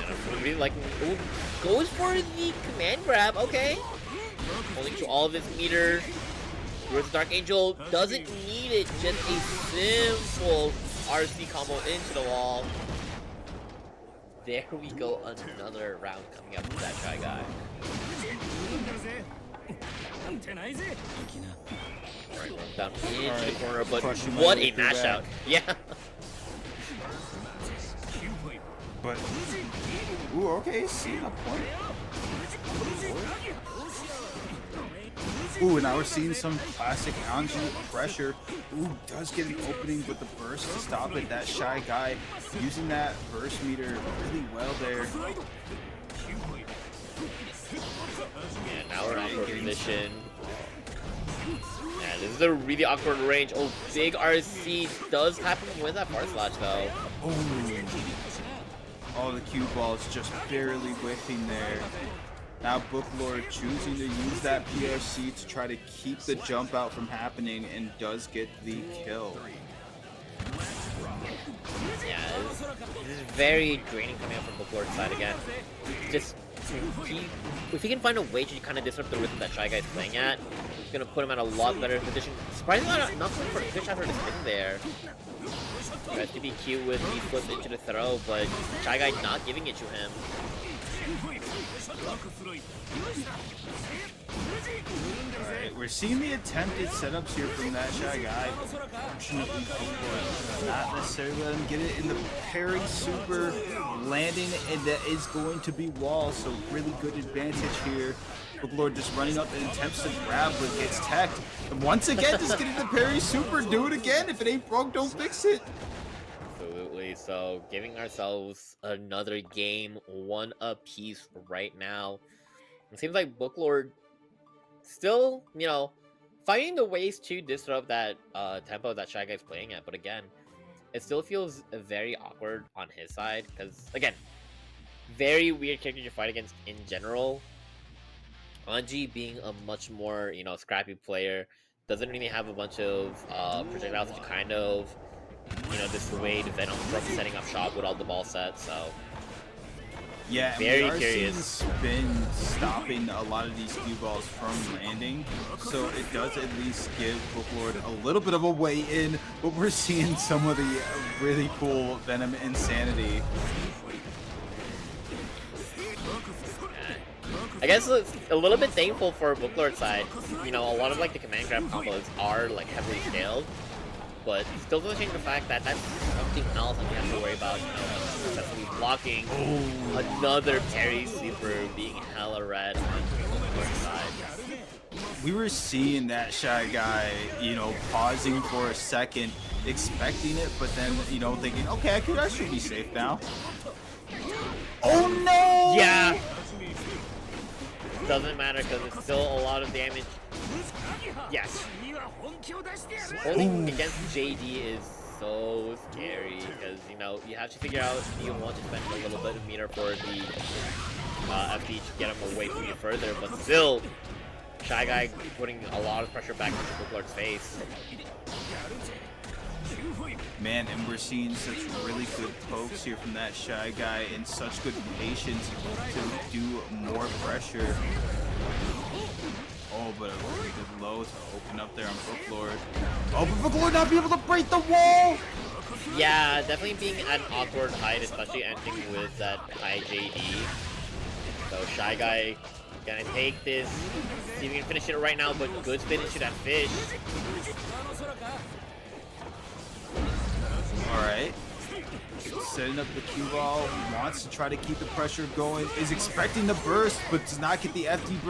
And really like, ooh, goes for the command grab, okay. Holding to all of his meter. Towards Dark Angel, doesn't need it, just a simple RC combo into the wall. There we go, another round coming up for that Shy Guy. Alright, down into the corner, but what a mash out. Yeah. But, ooh, okay, see a point. Ooh, and now we're seeing some classic Anji pressure. Ooh, does get an opening with the burst to stop it. That Shy Guy using that burst meter really well there. Yeah, now we're in awkward position. Yeah, this is a really awkward range. Oh, big RC does happen with that far slash though. Oh, the cue ball is just barely whiffing there. Now Booklord choosing to use that PRC to try to keep the jump out from happening and does get the kill. Yeah, this is very draining coming up from Booklord's side again. Just, if he can find a way to kind of disrupt the rhythm that Shy Guy's playing at, it's going to put him at a lot better position. Surprisingly not going for a good shot for the spin there. Tries to be cute with the flip into the throw, but Shy Guy not giving it to him. Alright, we're seeing the attempted setups here from that Shy Guy. Unfortunately, not necessarily let him get it in the parry super landing, and that is going to be wall, so really good advantage here. Booklord just running up and attempts to grab, but gets teched. And once again, just getting the parry super. Do it again. If it ain't broke, don't fix it. Absolutely. So giving ourselves another game, one apiece right now. It seems like Booklord still, you know, finding the ways to disrupt that tempo that Shy Guy's playing at. But again, it still feels very awkward on his side because, again, very weird character to fight against in general. Anji being a much more, you know, scrappy player, doesn't really have a bunch of projectiles to kind of, you know, dissuade Venom from setting up shop with all the ball sets, so... Yeah, very we are curious. seeing spin stopping a lot of these cue balls from landing, so it does at least give Booklord a little bit of a way in, but we're seeing some of the really cool Venom insanity. I guess it's a little bit thankful for Booklord's side. You know, a lot of like the command grab combos are like heavily scaled, but still doesn't change the fact that that's something else that we have to worry about. You know, successfully blocking another parry super being hella red on Booklord's side. We were seeing that Shy Guy, you know, pausing for a second, expecting it, but then, you know, thinking, okay, I should be safe now. Oh no! Yeah! Doesn't matter because it's still a lot of damage. Yes. Holding against JD is so scary because, you know, you have to figure out if you want to spend a little bit of meter for the FD to get him away from you further, but still, Shy Guy putting a lot of pressure back into Booklord's face. Man, and we're seeing such really good pokes here from that Shy Guy and such good patience to do more pressure. Oh, but a really good low to open up there on Booklord. Oh, but Booklord not be able to break the wall! Yeah, definitely being at an awkward height, especially ending with that high JD. So Shy Guy gonna take this, see if we can finish it right now, but good spin into that fish. Alright. Setting up the cue ball, wants to try to keep the pressure going, is expecting the burst, but does not get the FD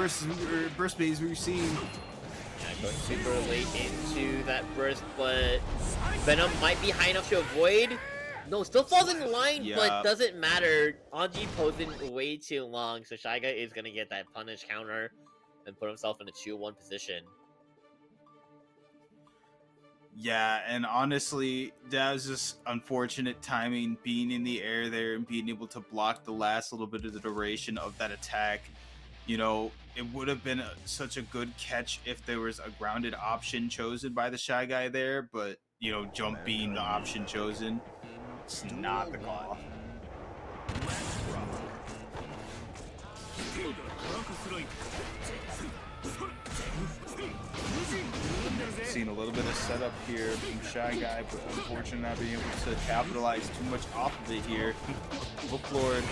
burst base we've seen. Yeah, going super late into that burst, but Venom might be high enough to avoid. No, still falls in line, but doesn't matter. Anji posing way too long, so Shy Guy is gonna get that punish counter. and put himself in a 2-1 position. Yeah, and honestly, that was just unfortunate timing, being in the air there and being able to block the last little bit of the duration of that attack. You know, it would have been such a good catch if there was a grounded option chosen by the Shy Guy there, but, you know, jump being the option chosen, it's not the call. Seen a little bit of setup here from Shy Guy, but unfortunately not being able to capitalize too much off of it here. Booklord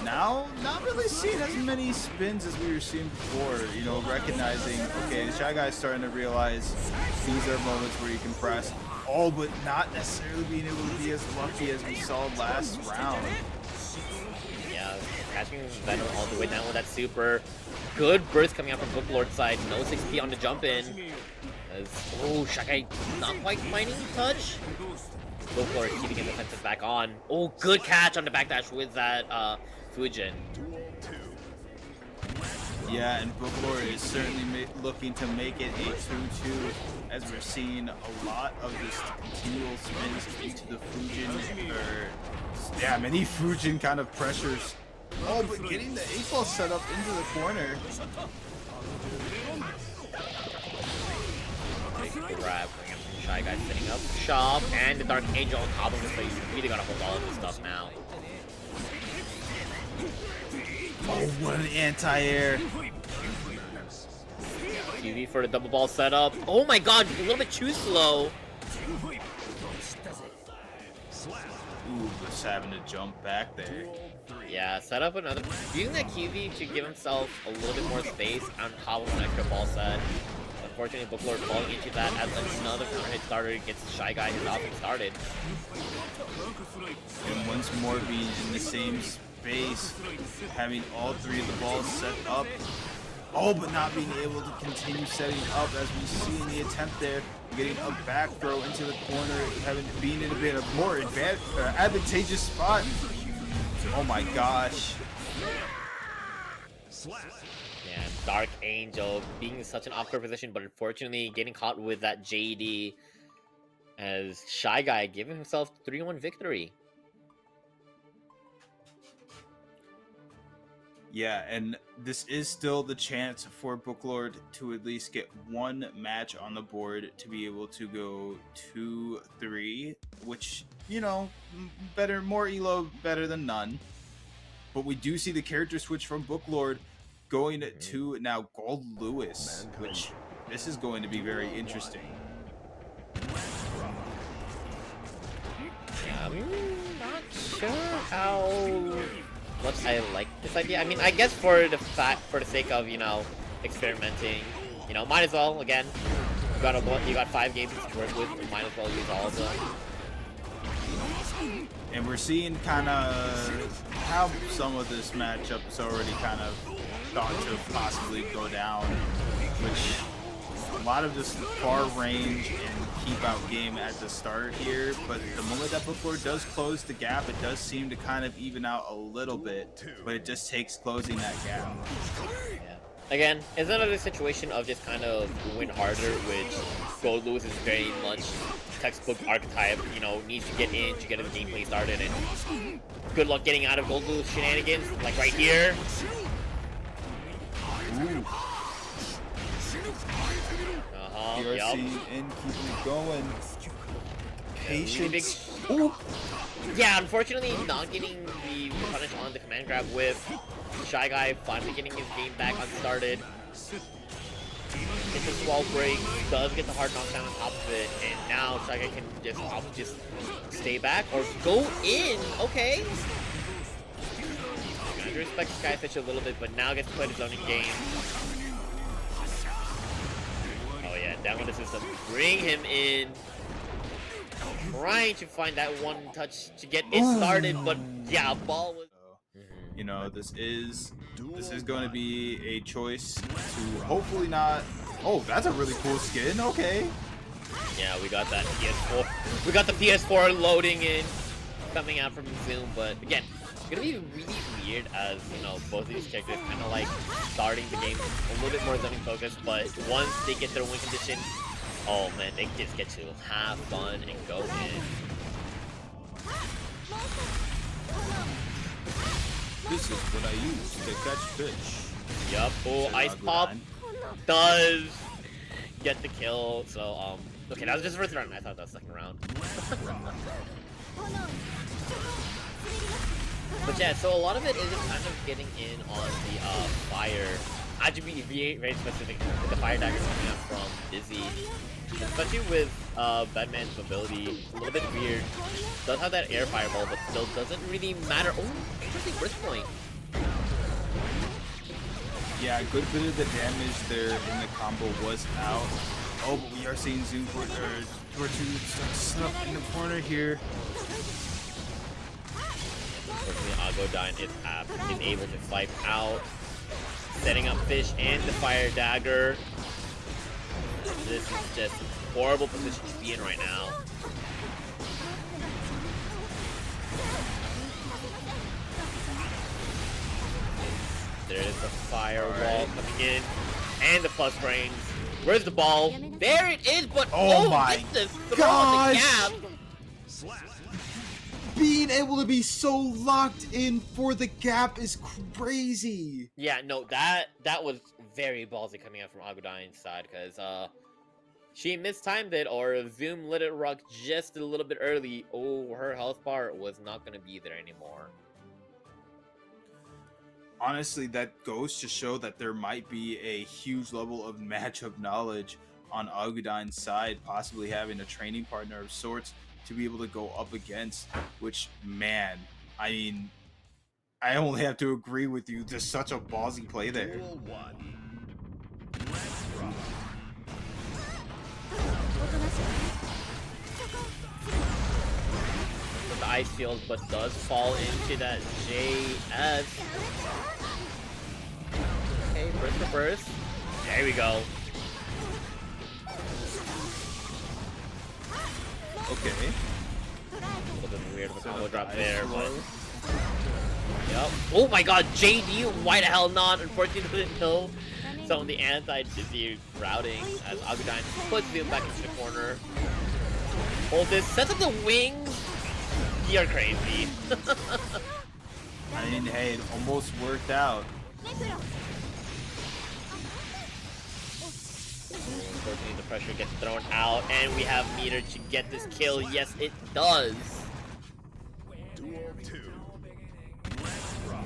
now not really seeing as many spins as we were seeing before, you know, recognizing, okay, the Shy Guy's starting to realize these are moments where you can press, all but not necessarily being able to be as lucky as we saw last round. Yeah, catching Venom all the way down with that super. Good burst coming out from Booklord's side. No 6P on the jump in. Oh, Shy Guy not quite finding touch. Booklord keeping his defensive back on. Oh, good catch on the backdash with that Fujin. Yeah, and Booklord is certainly looking to make it a 2-2, as we're seeing a lot of this continual spins into the Fujin, or yeah, many Fujin kind of pressures. Oh, but getting the 8-ball set up into the corner. Big grab, bring up Shy Guy setting up shop, and the Dark Angel on top of him, so he's really gotta hold all of this stuff now. Oh, what an anti-air. TV for the double ball setup. Oh my god, a little bit too slow. Ooh, just having to jump back there. Yeah, set up another. Using that QV to give himself a little bit more space on top of an extra ball set. Unfortunately, Booklord falling into that as another counter hit starter gets Shy Guy his offense started. And once more being in the same space, having all three of the balls set up. Oh, but not being able to continue setting up, as we see in the attempt there, getting a back throw into the corner, being in a bit of more advantageous spot. Oh my gosh. Yeah, Dark Angel being such an awkward position, but unfortunately getting caught with that JD, as Shy Guy giving himself 3-1 victory. Yeah, and this is still the chance for Booklord to at least get one match on the board to be able to go 2-3, which, you know, better, more elo, better than none. But we do see the character switch from Booklord going to now Goldlewis, which this is going to be very interesting. Yeah, I'm not sure how much I like this idea. I mean, I guess for the sake of, you know, experimenting, you know, might as well. Again, you got 5 games to work with. You might as well use all of them. And we're seeing kind of how some of this matchup is already kind of thought to possibly go down, which a lot of this far range and keep out game at the start here, but the moment that Booklord does close the gap, it does seem to kind of even out a little bit, but it just takes closing that gap. Yeah. Again, it's another situation of just kind of win harder, which Goldlewis is very much textbook archetype, you know, needs to get in to get his gameplay started, and good luck getting out of Goldlewis shenanigans, like right here. Ooh. Yup. And keeping it going. Patience. Ooh. Yeah, unfortunately not getting the punish on the command grab with Shy Guy finally getting his game back unstarted. Gets the wall break, does get the hard knockdown on top of it, and now Shy Guy can just stay back or go in. Okay. I respect Skyfish a little bit, but now gets to play the zoning game. Oh yeah, down with the system. Bring him in. Trying to find that one touch to get it started, but yeah, ball was. You know, this is going to be a choice to hopefully not. Oh, that's a really cool skin. Okay. Yeah, we got that PS4. We got the PS4 loading in, coming out from Zoom, but again, gonna be really weird as, you know, both of these characters kind of like starting the game a little bit more zoning focused, but once they get their win condition, oh man, they just get to have fun and go in. This is what I use to catch fish. Yup. Oh, Said Ice Augodyne. Pop does get the kill. So, okay, that was just first round. I thought that was second round. But yeah, so a lot of it is just kind of getting in on the fire. I have to be very specific with the fire dagger coming up from Dizzy. Especially with Bedman's mobility, a little bit weird. Does have that air fireball, but still doesn't really matter. Oh, interesting burst point. Yeah, a good bit of the damage there in the combo was out. Oh, but we are seeing Zoom for two stuck in the corner here. Unfortunately, Augodyne is able to swipe out, setting up fish and the fire dagger. This is just a horrible position to be in right now. There is the firewall coming in, and the plus frames. Where's the ball? There it is, but Oh my gets the throw on the gosh! gap. Being able to be so locked in for the gap is crazy. Yeah, no, that was very ballsy coming out from Augodyne's side, because she mistimed it, or Zoom let it rock just a little bit early. Oh, her health bar was not going to be there anymore. Honestly, that goes to show that there might be a huge level of matchup knowledge on Augodyne's side, possibly having a training partner of sorts to be able to go up against, which, man, I mean, I only have to agree with you. There's such a ballsy play there. Duel 1. Let's rock. With the ice shield, but does fall into that JS. Okay, burst for burst. There we go. Okay. A little bit weird of a So combo the drop ice there, but... roll. Yep. Oh my god, JD, why the hell not? Unfortunately, didn't know some of the anti-dizzy routing as Augodyne puts him back into the corner. Hold this, sets up the wings. You're crazy. I mean, hey, it almost worked out. Unfortunately, the pressure gets thrown out, and we have meter to get this kill. Yes, it does. Duel 2. Let's rock.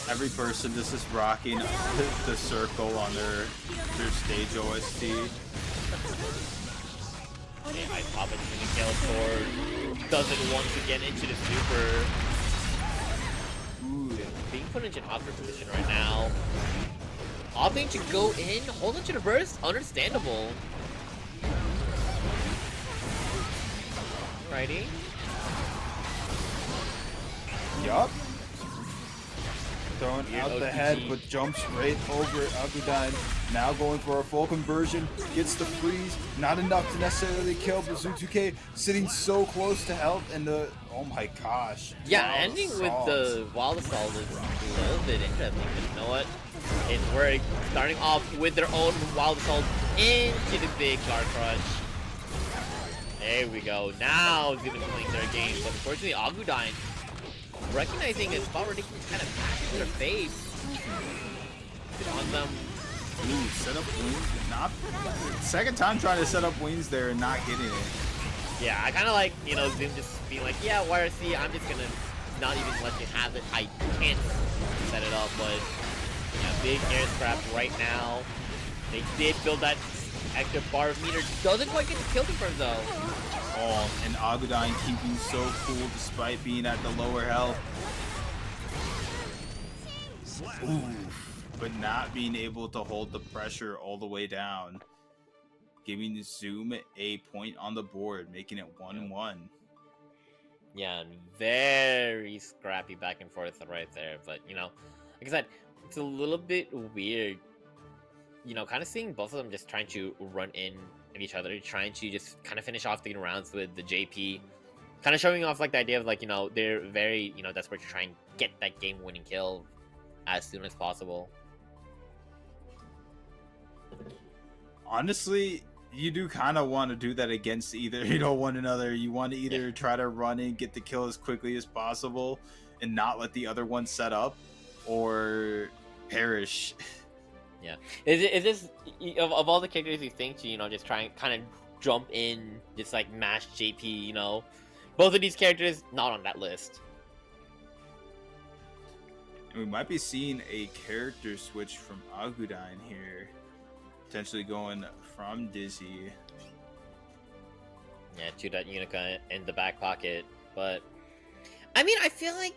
Every person just is rocking the circle on their stage OST. Okay, Ice Pop into the kill for does it once again into the super. Ooh, Being put into an awkward position right now. Opting to go in, hold on to the burst, understandable. Righty. yup. Throwing Weird out the OTG. head, but jumps right over Augodyne. Now going for a full conversion, gets the freeze. Not enough to necessarily kill, but Zoom2K sitting so close to health, and the oh my gosh. Yeah, Wild ending with assault. the Wild Assault is a little bit interesting, but you know what? We're starting off with their own Wild Assault into the big Car Crush. There we go. Now Zoom is playing their game, but unfortunately Augodyne recognizing his spot where they can kind of bash into their face. Get on them. Ooh, set up wings, not second time trying to set up wings there and not getting it. Yeah, I kind of like, you know, Zoom just being like, yeah, YRC, I'm just gonna not even let you have it. I can't set it up, but yeah, big air scrap right now. They did build that extra bar of meter. Doesn't quite get the kill confirmed though. Oh, and Augodyne keeping so cool despite being at the lower health. Ooh, but not being able to hold the pressure all the way down. Giving Zoom a point on the board, making it 1-1. Yeah, and very scrappy back and forth right there. But, you know, like I said, it's a little bit weird, you know, kind of seeing both of them just trying to run in at each other, trying to just kind of finish off the rounds with the JP. Kind of showing off like the idea of like, you know, they're very, you know, desperate to try and get that game-winning kill as soon as possible. Honestly, you do kind of want to do that against either, you know, one another. You want to either try to run in, get the kill as quickly as possible, and not let the other one set up, or perish. Yeah. Is this of all the characters you think to, you know, just try and kind of jump in, just like mash JP, you know? Both of these characters not on that list. And we might be seeing a character switch from Augodyne here. Potentially going from Dizzy. Yeah, to that Unica in the back pocket. But, I mean, I feel like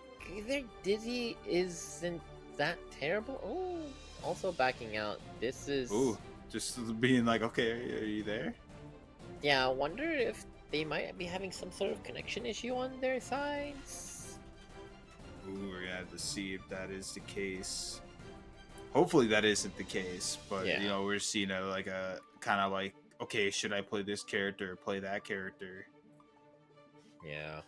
their Dizzy isn't that terrible. Oh, also backing out. This is... Ooh, just being like, okay, are you there? Yeah, I wonder if they might be having some sort of connection issue on their sides. Ooh, we're gonna have to see if that is the case. Hopefully that isn't the case, but you know, we're seeing a kind of like, okay, should I play this character or play that character? Yeah.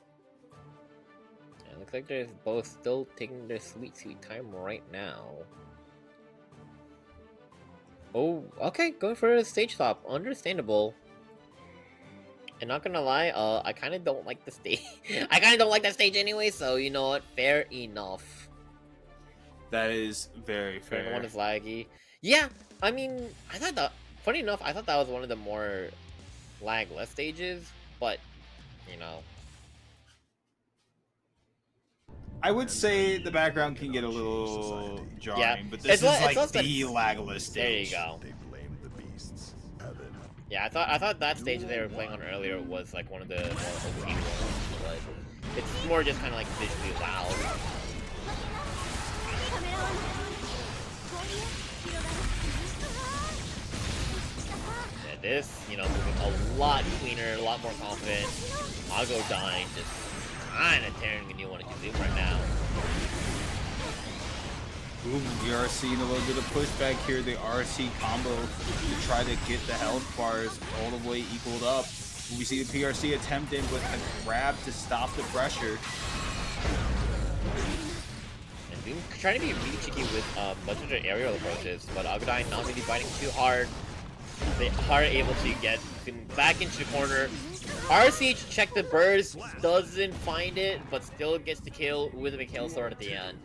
It looks like they're both still taking their sweet time right now. Oh, okay, going for a stage top. Understandable. And not gonna lie, I kind of don't like the stage. I kind of don't like that stage anyway, so you know what? Fair enough. That is very fair. The one is laggy. Yeah, I mean, I thought that, funny enough, I thought that was one of the more lag-less stages, but, you know. I would say the background can get a little jarring, but this is like the lagless stage. There you go. They blame the beasts. Heaven. Yeah, I thought that stage they were playing on earlier was like one of the more OP ones, but it's more just kind of like visually loud. Yeah, this, you know, moving a lot cleaner, a lot more confident. Augodyne just kind of tearing a new one into Zoom right now. Ooh, we are seeing a little bit of pushback here. The RC combo to try to get the health bars all the way equaled up. We see the PRC attempting with a grab to stop the pressure. And Zoom trying to be really cheeky with much of their aerial approaches, but Augodyne not really biting too hard. They are able to get back into the corner. RCH check the burst, doesn't find it, but still gets the kill with a Mikhail sword at the end.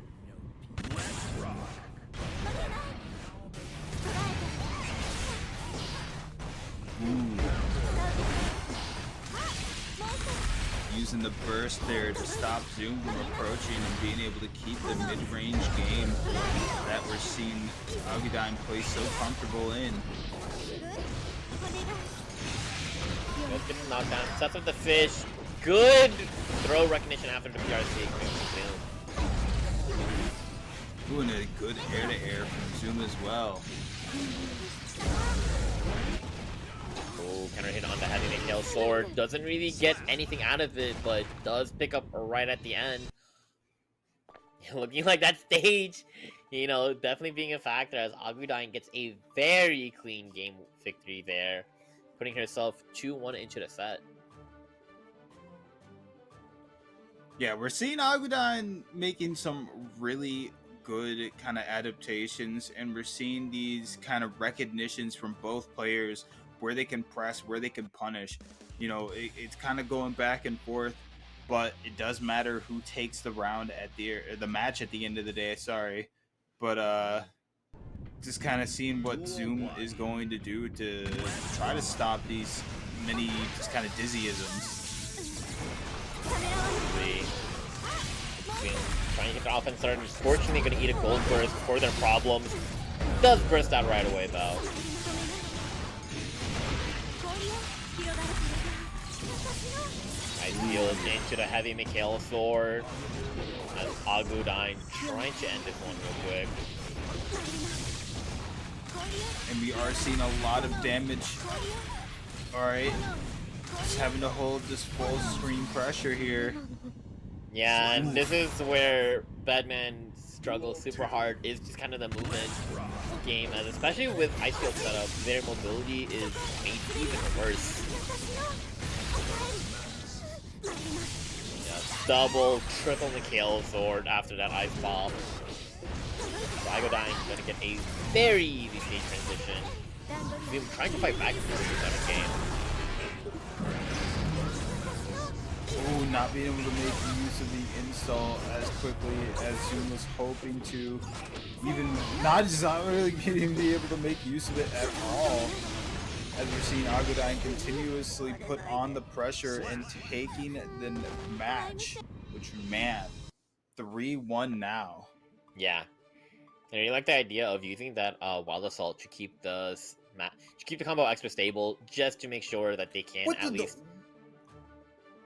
Ooh. Using the burst there to stop Zoom from approaching and being able to keep the mid-range game that we're seeing Augodyne play so comfortable in. Good getting knocked down. Sets up the fish. Good throw recognition after the PRC. Doing a good air-to-air from Zoom as well. Oh, counter hit on the heavy Mikhail sword. Doesn't really get anything out of it, but does pick up right at the end. Looking like that stage, you know, definitely being a factor as Augodyne gets a very clean game victory there, putting herself 2-1 into the set. Yeah, we're seeing Augodyne making some really good kind of adaptations, and we're seeing these kind of recognitions from both players where they can press, where they can punish. You know, it's kind of going back and forth, but it does matter who takes the round at the match at the end of the day. Sorry, but just kind of seeing what Zoom is going to do to try to stop these many just kind of dizzyisms. Trying to get the offense started. Unfortunately, going to eat a gold burst for their problems. Does burst out right away though. Ideal into the heavy Mikhail sword. As Augodyne trying to end this one real quick. And we are seeing a lot of damage. Alright. Just having to hold this full screen pressure here. Yeah, and this is where Bedman struggle super hard is just kind of the movement game, as especially with ice field setup, their mobility is made even worse. Yeah, double, triple Mikhail sword after that ice ball. So Augodyne gonna get a very easy stage transition. He's been trying to fight back in this game. Ooh, not being able to make use of the install as quickly as Zoom was hoping to. Even not really be able to make use of it at all. As we're seeing Augodyne continuously put on the pressure and taking the match. Which, man, 3-1 now. Yeah. And I like the idea of using that Wild Assault to keep the combo extra stable, just to make sure that they can at least.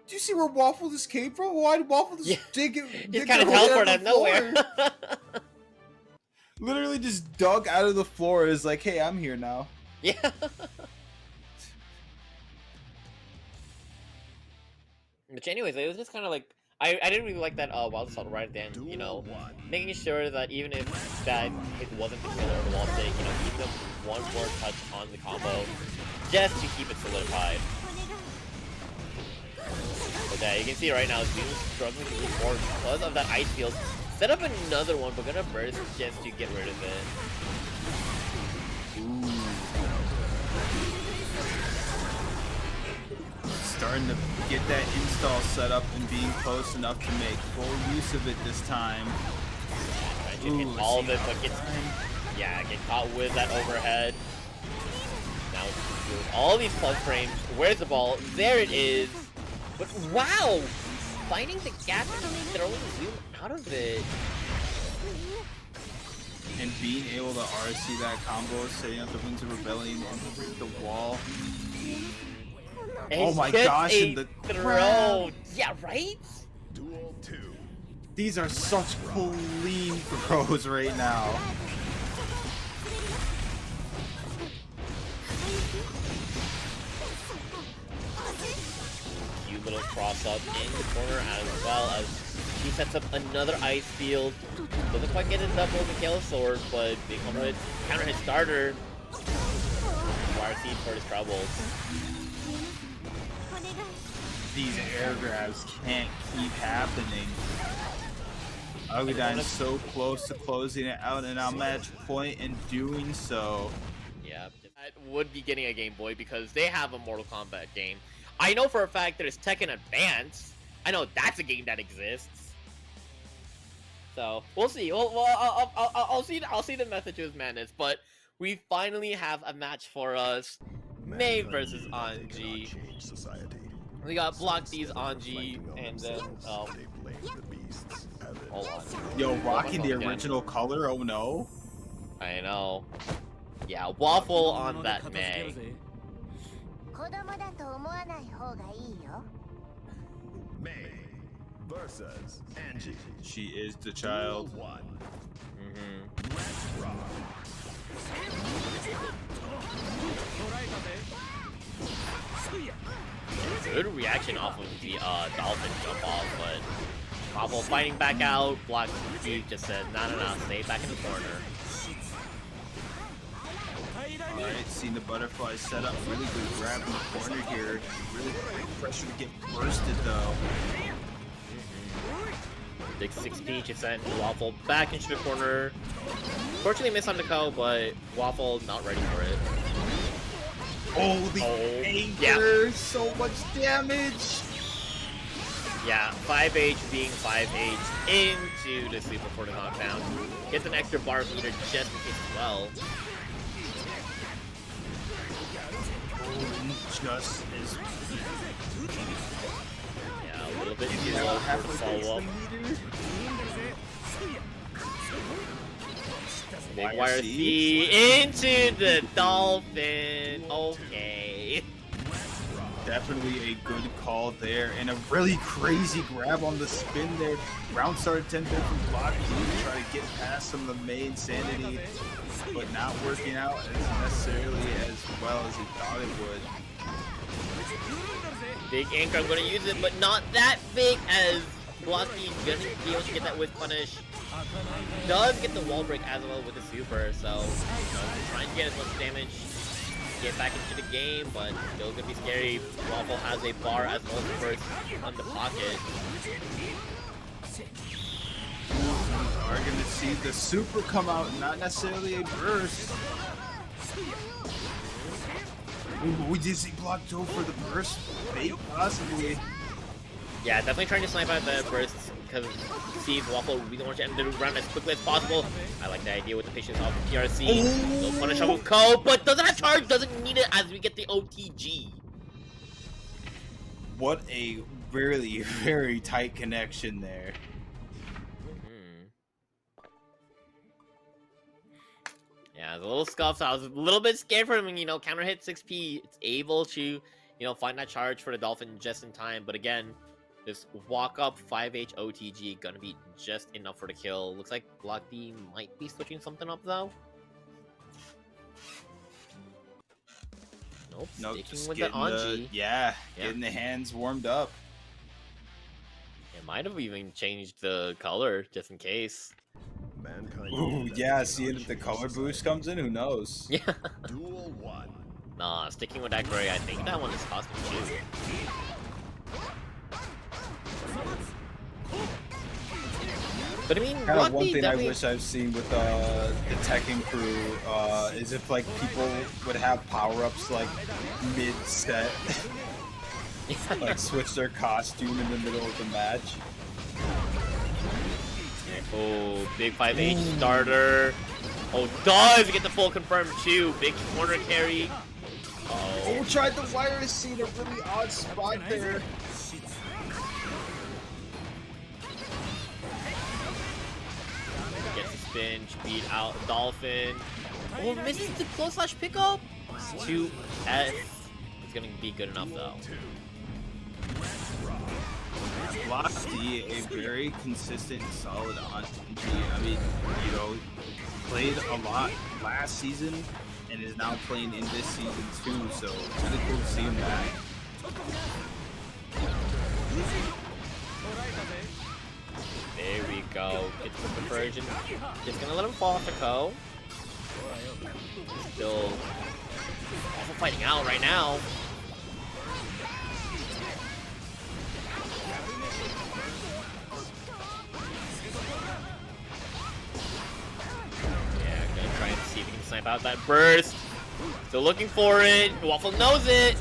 Do you see where Waffle just came from? Why did Waffle just dig it? Just kind of teleport out of nowhere. Literally just dug out of the floor. Is like, hey, I'm here now. Yeah. But anyways, it was just kind of like I didn't really like that Wild Assault right then. You know, making sure that even if that hit wasn't the killer or the wall stick, you know, giving them one more touch on the combo just to keep it solidified. But yeah, you can see right now, Zoom's struggling to move forward because of that ice field. Set up another one, but gonna burst just to get rid of it. Ooh. Starting to get that install set up and being close enough to make full use of it this time. Trying to hit all of it, but get caught with that overhead. Now with all these plus frames. Where's the ball? There it is. But wow! Finding the gap and throwing Zoom out of it. And being able to RC that combo, setting up the Winds of Rebellion and the wall. And oh my gosh, and the throw. Yeah, right? Duel 2. These are such clean throws right now. Cute little cross up in the corner, as well as he sets up another ice field. Doesn't quite get his double Mikhail sword, but big counter hit starter. Wire seed for his troubles. These air grabs can't keep happening. Augodyne's so close to closing it out and on match point and doing so. Yeah, that would be getting a Game Boy because they have a Mortal Kombat game. I know for a fact there's Tekken Advance. I know that's a game that exists. So we'll see. I'll see the messages, madness. But we finally have a match for us. Mei versus Anji. We got block these Anji and then hold on. Yo, rocking the original color. Oh no. I know. Yeah, Waffle on that Mei. Mei versus Anji. She is the child. Good reaction off of the dolphin jump off, but Waffle fighting back out. Block Steve just said, nah, stay back in the corner. Alright, seeing the butterfly set up. Really good grab in the corner here. Really great pressure to get bursted though. Big 6P just sent Waffle back into the corner. Fortunately missed on the KO, but Waffle not ready for it. Oh, the anchor! Yeah. So much damage! Yeah, 5H being 5H into the sleeper for the knockdown. Gets an extra bar meter just in case as well. Just as yeah, a little bit too low for the follow-up. Big wire C into the dolphin. Okay. Definitely a good call there, and a really crazy grab on the spin there. Round start attempt there from Block to try to get past some of the main sanity, but not working out as necessarily as well as he thought it would. Big anchor, I'm gonna use it, but not that big as Blocky gonna be able to get that whiff punish. does get the wall break as well with the super, so trying to get as much damage, get back into the game, but still gonna be scary. Waffle has a bar as well as burst on the pocket. Are gonna see the super come out, not necessarily a burst. Ooh, we did see block toe for the burst, maybe possibly. Yeah, definitely trying to snipe out the bursts because see if Waffle really wants to end the round as quickly as possible. I like the idea with the patience off the PRC. No punish off of Ko, but doesn't have charge, doesn't need it as we get the OTG. What a really, very tight connection there. Yeah, it's a little scuffed. So I was a little bit scared for him. You know, counter hit 6P. It's able to, you know, find that charge for the Dolphin just in time. But again, this walk up 5H OTG gonna be just enough for the kill. Looks like Block D might be switching something up though. Nope, sticking with the Anji. Getting the hands warmed up. It might have even changed the color just in case. Ooh, yeah, seeing if the color boost comes in, who knows? Yeah. Duel 1. Nah, sticking with that gray, I think that one is costing too. But I mean, kind of one thing definitely... I wish I've seen with the Tekken crew is if like people would have power-ups like mid-set, like switch their costume in the middle of the match. Oh, big 5H starter. Oh, does get the full confirmed too. Big corner carry. Oh, tried the wireless seat, a really odd spot there. Gets the spin, beat out Dolphin. Oh, misses the close slash pickup. 2S. It's gonna be good enough though. Block D, a very consistent, solid Anji. I mean, you know, played a lot last season and is now playing in this season too, so really cool to see him back. There we go. Gets the conversion. Just gonna let him fall off the Ko. Still also fighting out right now. Trying to see if he can snipe out that burst. Still looking for it. Waffle knows it.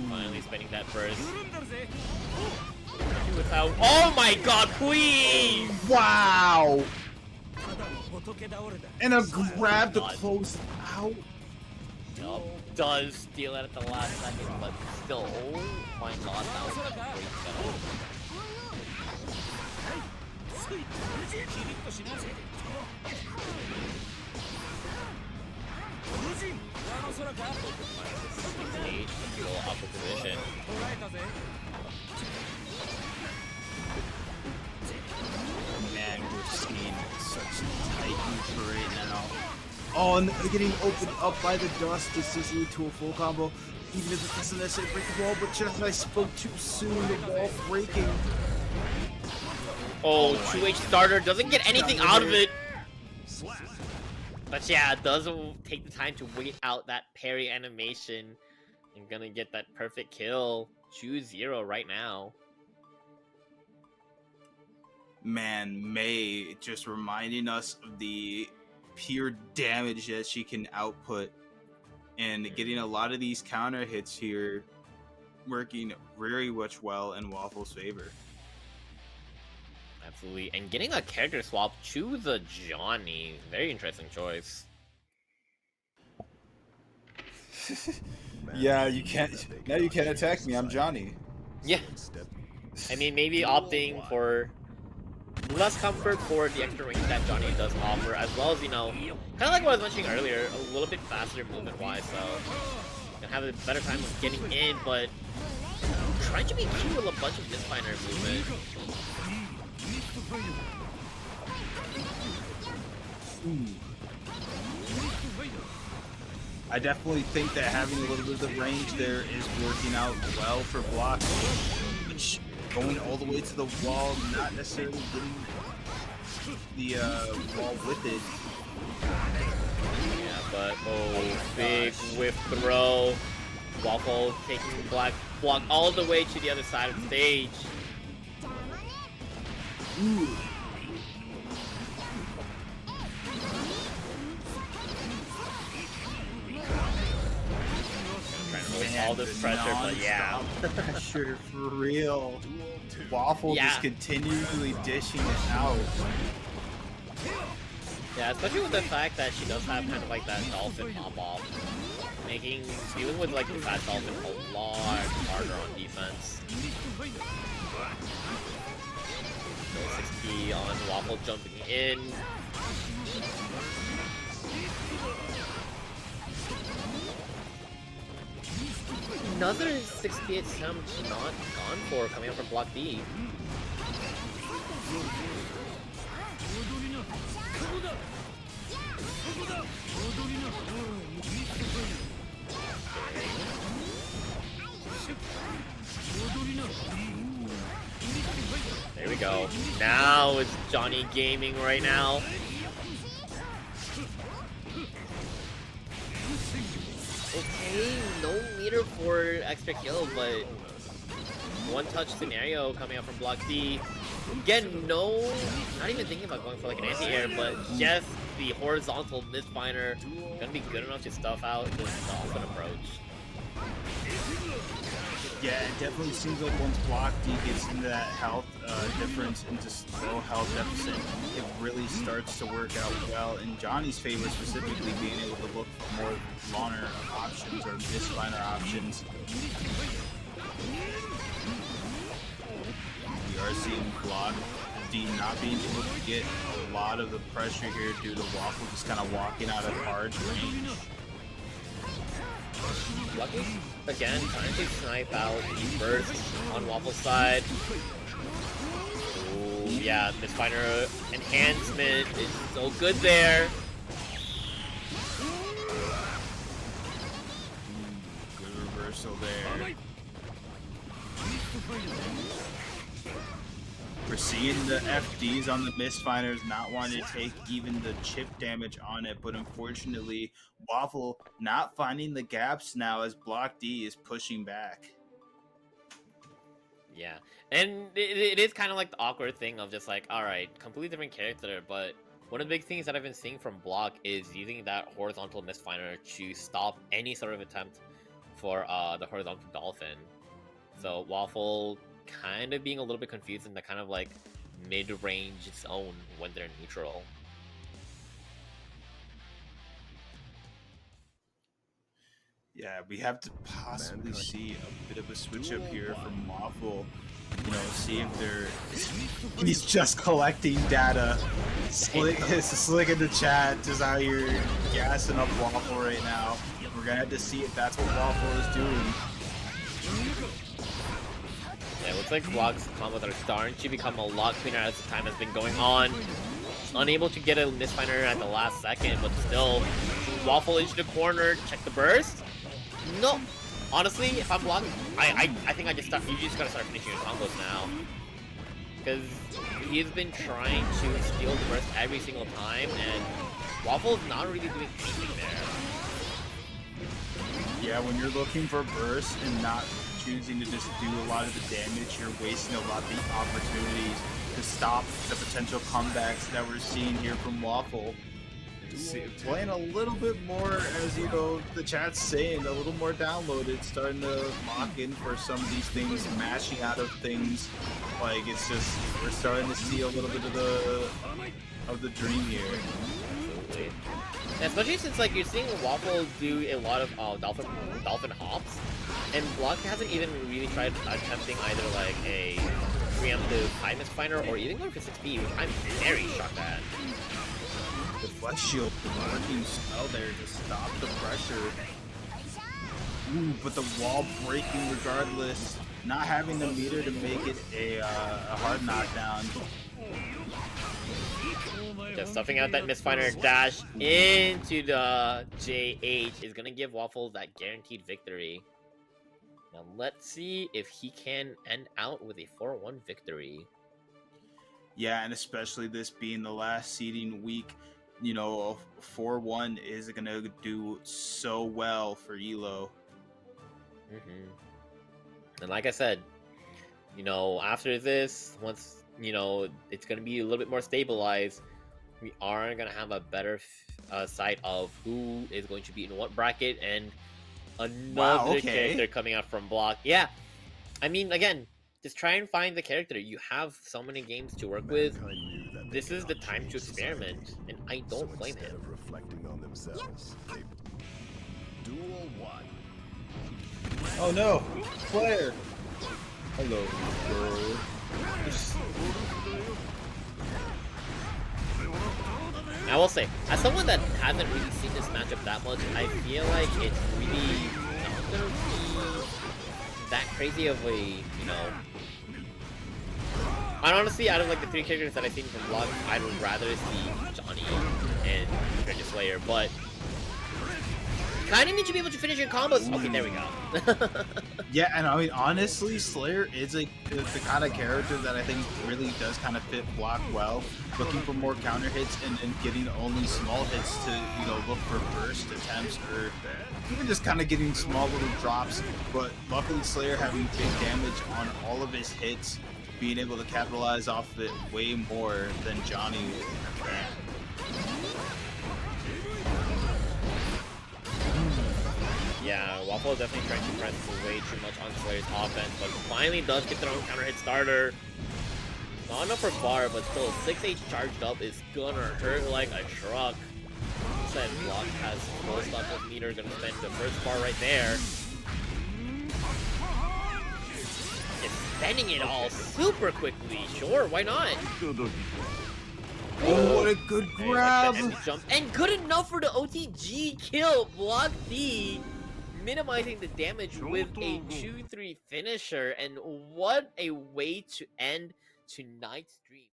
Finally spinning that burst. Without. Oh my god, please! Wow! And a grab to close out. Yup, does steal it at the last second, but still, oh my god, that was a great setup. Upper position. Man, we're seeing such tight neutral right now. Oh, and they're getting opened up by the dust. This is lead to a full combo. Even if it doesn't necessarily break the wall, but just as I spoke too soon, the wall breaking. Oh, 2H starter doesn't get anything out of it. But yeah, it doesn't take the time to wait out that parry animation. And gonna get that perfect kill. 2-0 right now. Man, Mei just reminding us of the pure damage that she can output. And getting a lot of these counter hits here working very much well in Waffle's favor. Absolutely, and getting a character swap to the Johnny. Very interesting choice. Yeah, you can't. Now you can't attack me. I'm Johnny. Yeah. I mean, maybe opting for less comfort for the extra range that Johnny does offer, as well as, you know, kind of like what I was mentioning earlier, a little bit faster movement-wise, so can have a better time of getting in, but trying to be cute with a bunch of Disfiner movement. I definitely think that having a little bit of range there is working out well for Block. going all the way to the wall, not necessarily getting the wall with it. Yeah, but big whiff throw. Waffle taking black block all the way to the other side of the stage. Ooh. Trying to release all this pressure, but yeah. Pressure for real. Waffle just continually dishing it out. Yeah, especially with the fact that she does have kind of like that dolphin pop-off, making dealing with like the fat dolphin a lot harder on defense. 60 on Waffle jumping in. Another 68 attempt not gone for coming up from block B. There we go. Now it's Johnny gaming right now. Okay, no meter for extra kill, but one touch scenario coming up from block D. Again, no, not even thinking about going for like an anti-air, but just the horizontal misfiner gonna be good enough to stuff out this dolphin approach. Yeah, it definitely seems like once block D gets into that health difference, into low health deficit, it really starts to work out well in Johnny's favor, specifically being able to look for more longer options or misfiner options. We are seeing block D not being able to get a lot of the pressure here due to Waffle just kind of walking out of hard range. Lucky, again, trying to snipe out the burst on Waffle's side. Ooh, yeah, misfiner enhancement is so good there. Good reversal there. We're seeing the FDs on the misfiners not wanting to take even the chip damage on it, but unfortunately, Waffle not finding the gaps now as block D is pushing back. Yeah, and it is kind of like the awkward thing of just like, alright, completely different character, but one of the big things that I've been seeing from block is using that horizontal misfiner to stop any sort of attempt for the horizontal dolphin. So Waffle kind of being a little bit confused in the kind of like mid-range zone when they're neutral. Yeah, we have to possibly see a bit of a switch up here from Waffle. You know, see if he's just collecting data. Slick in the chat, just out here gassing up Waffle right now. We're gonna have to see if that's what Waffle is doing. Yeah, it looks like Block's combos are starting to become a lot cleaner as the time has been going on. Unable to get a misfiner at the last second, but still, Waffle into the corner, check the burst. No, honestly, if I'm Block, I think you just gotta start finishing your combos now. Because he's been trying to steal the burst every single time, and Waffle's not really doing anything there. Yeah, when you're looking for burst and not choosing to just do a lot of the damage, you're wasting a lot of the opportunities to stop the potential comebacks that we're seeing here from Waffle. Playing a little bit more, as you know, the chat's saying, a little more downloaded, starting to lock in for some of these things, mashing out of things. Like, it's just, we're starting to see a little bit of the dream here. Absolutely. And especially since like you're seeing Waffle do a lot of dolphin hops, and Block hasn't even really tried attempting either like a preemptive high misfiner or even going for 6B, which I'm very shocked at. The flex shield working well there to stop the pressure. Ooh, but the wall breaking regardless. Not having the meter to make it a hard knockdown. Just stuffing out that misfiner dash into the JH is gonna give Waffle that guaranteed victory. Now let's see if he can end out with a 4-1 victory. Yeah, and especially this being the last seeding week, you know, 4-1 is going to do so well for Elo. And like I said, you know, after this, once, you know, it's going to be a little bit more stabilized, we are going to have a better sight of who is going to be in what bracket, and another character coming out from block. Yeah, I mean, again, just try and find the character. You have so many games to work with. This is the time to experiment, and I don't blame him. Reflecting on themselves, Duel 1. Oh no, Claire. Hello, girl. I will say, as someone that hasn't really seen this matchup that much, I feel like it's really not gonna be that crazy of a, you know. And honestly, out of like the 3 characters that I've seen from Block, I'd rather see Johnny and Stranger Slayer, but you kind of need to be able to finish your combos. Okay, there we go. Yeah, and I mean, honestly, Slayer is the kind of character that I think really does kind of fit Block well, looking for more counter hits and getting only small hits to, you know, look for burst attempts or even just kind of getting small little drops. But luckily, Slayer having big damage on all of his hits, being able to capitalize off of it way more than Johnny can. Yeah, Waffle is definitely trying to press way too much on Slayer's offense, but finally does get their own counter hit starter. Not enough for bar, but still 6H charged up is gonna hurt like a truck. Said Block has full stuff with meter, gonna spend the first bar right there. Just spending it all super quickly. Sure, why not? Oh, what a good grab! Like jump. And good enough for the OTG kill. Block D, minimizing the damage with a 2-3 finisher. And what a way to end tonight's stream.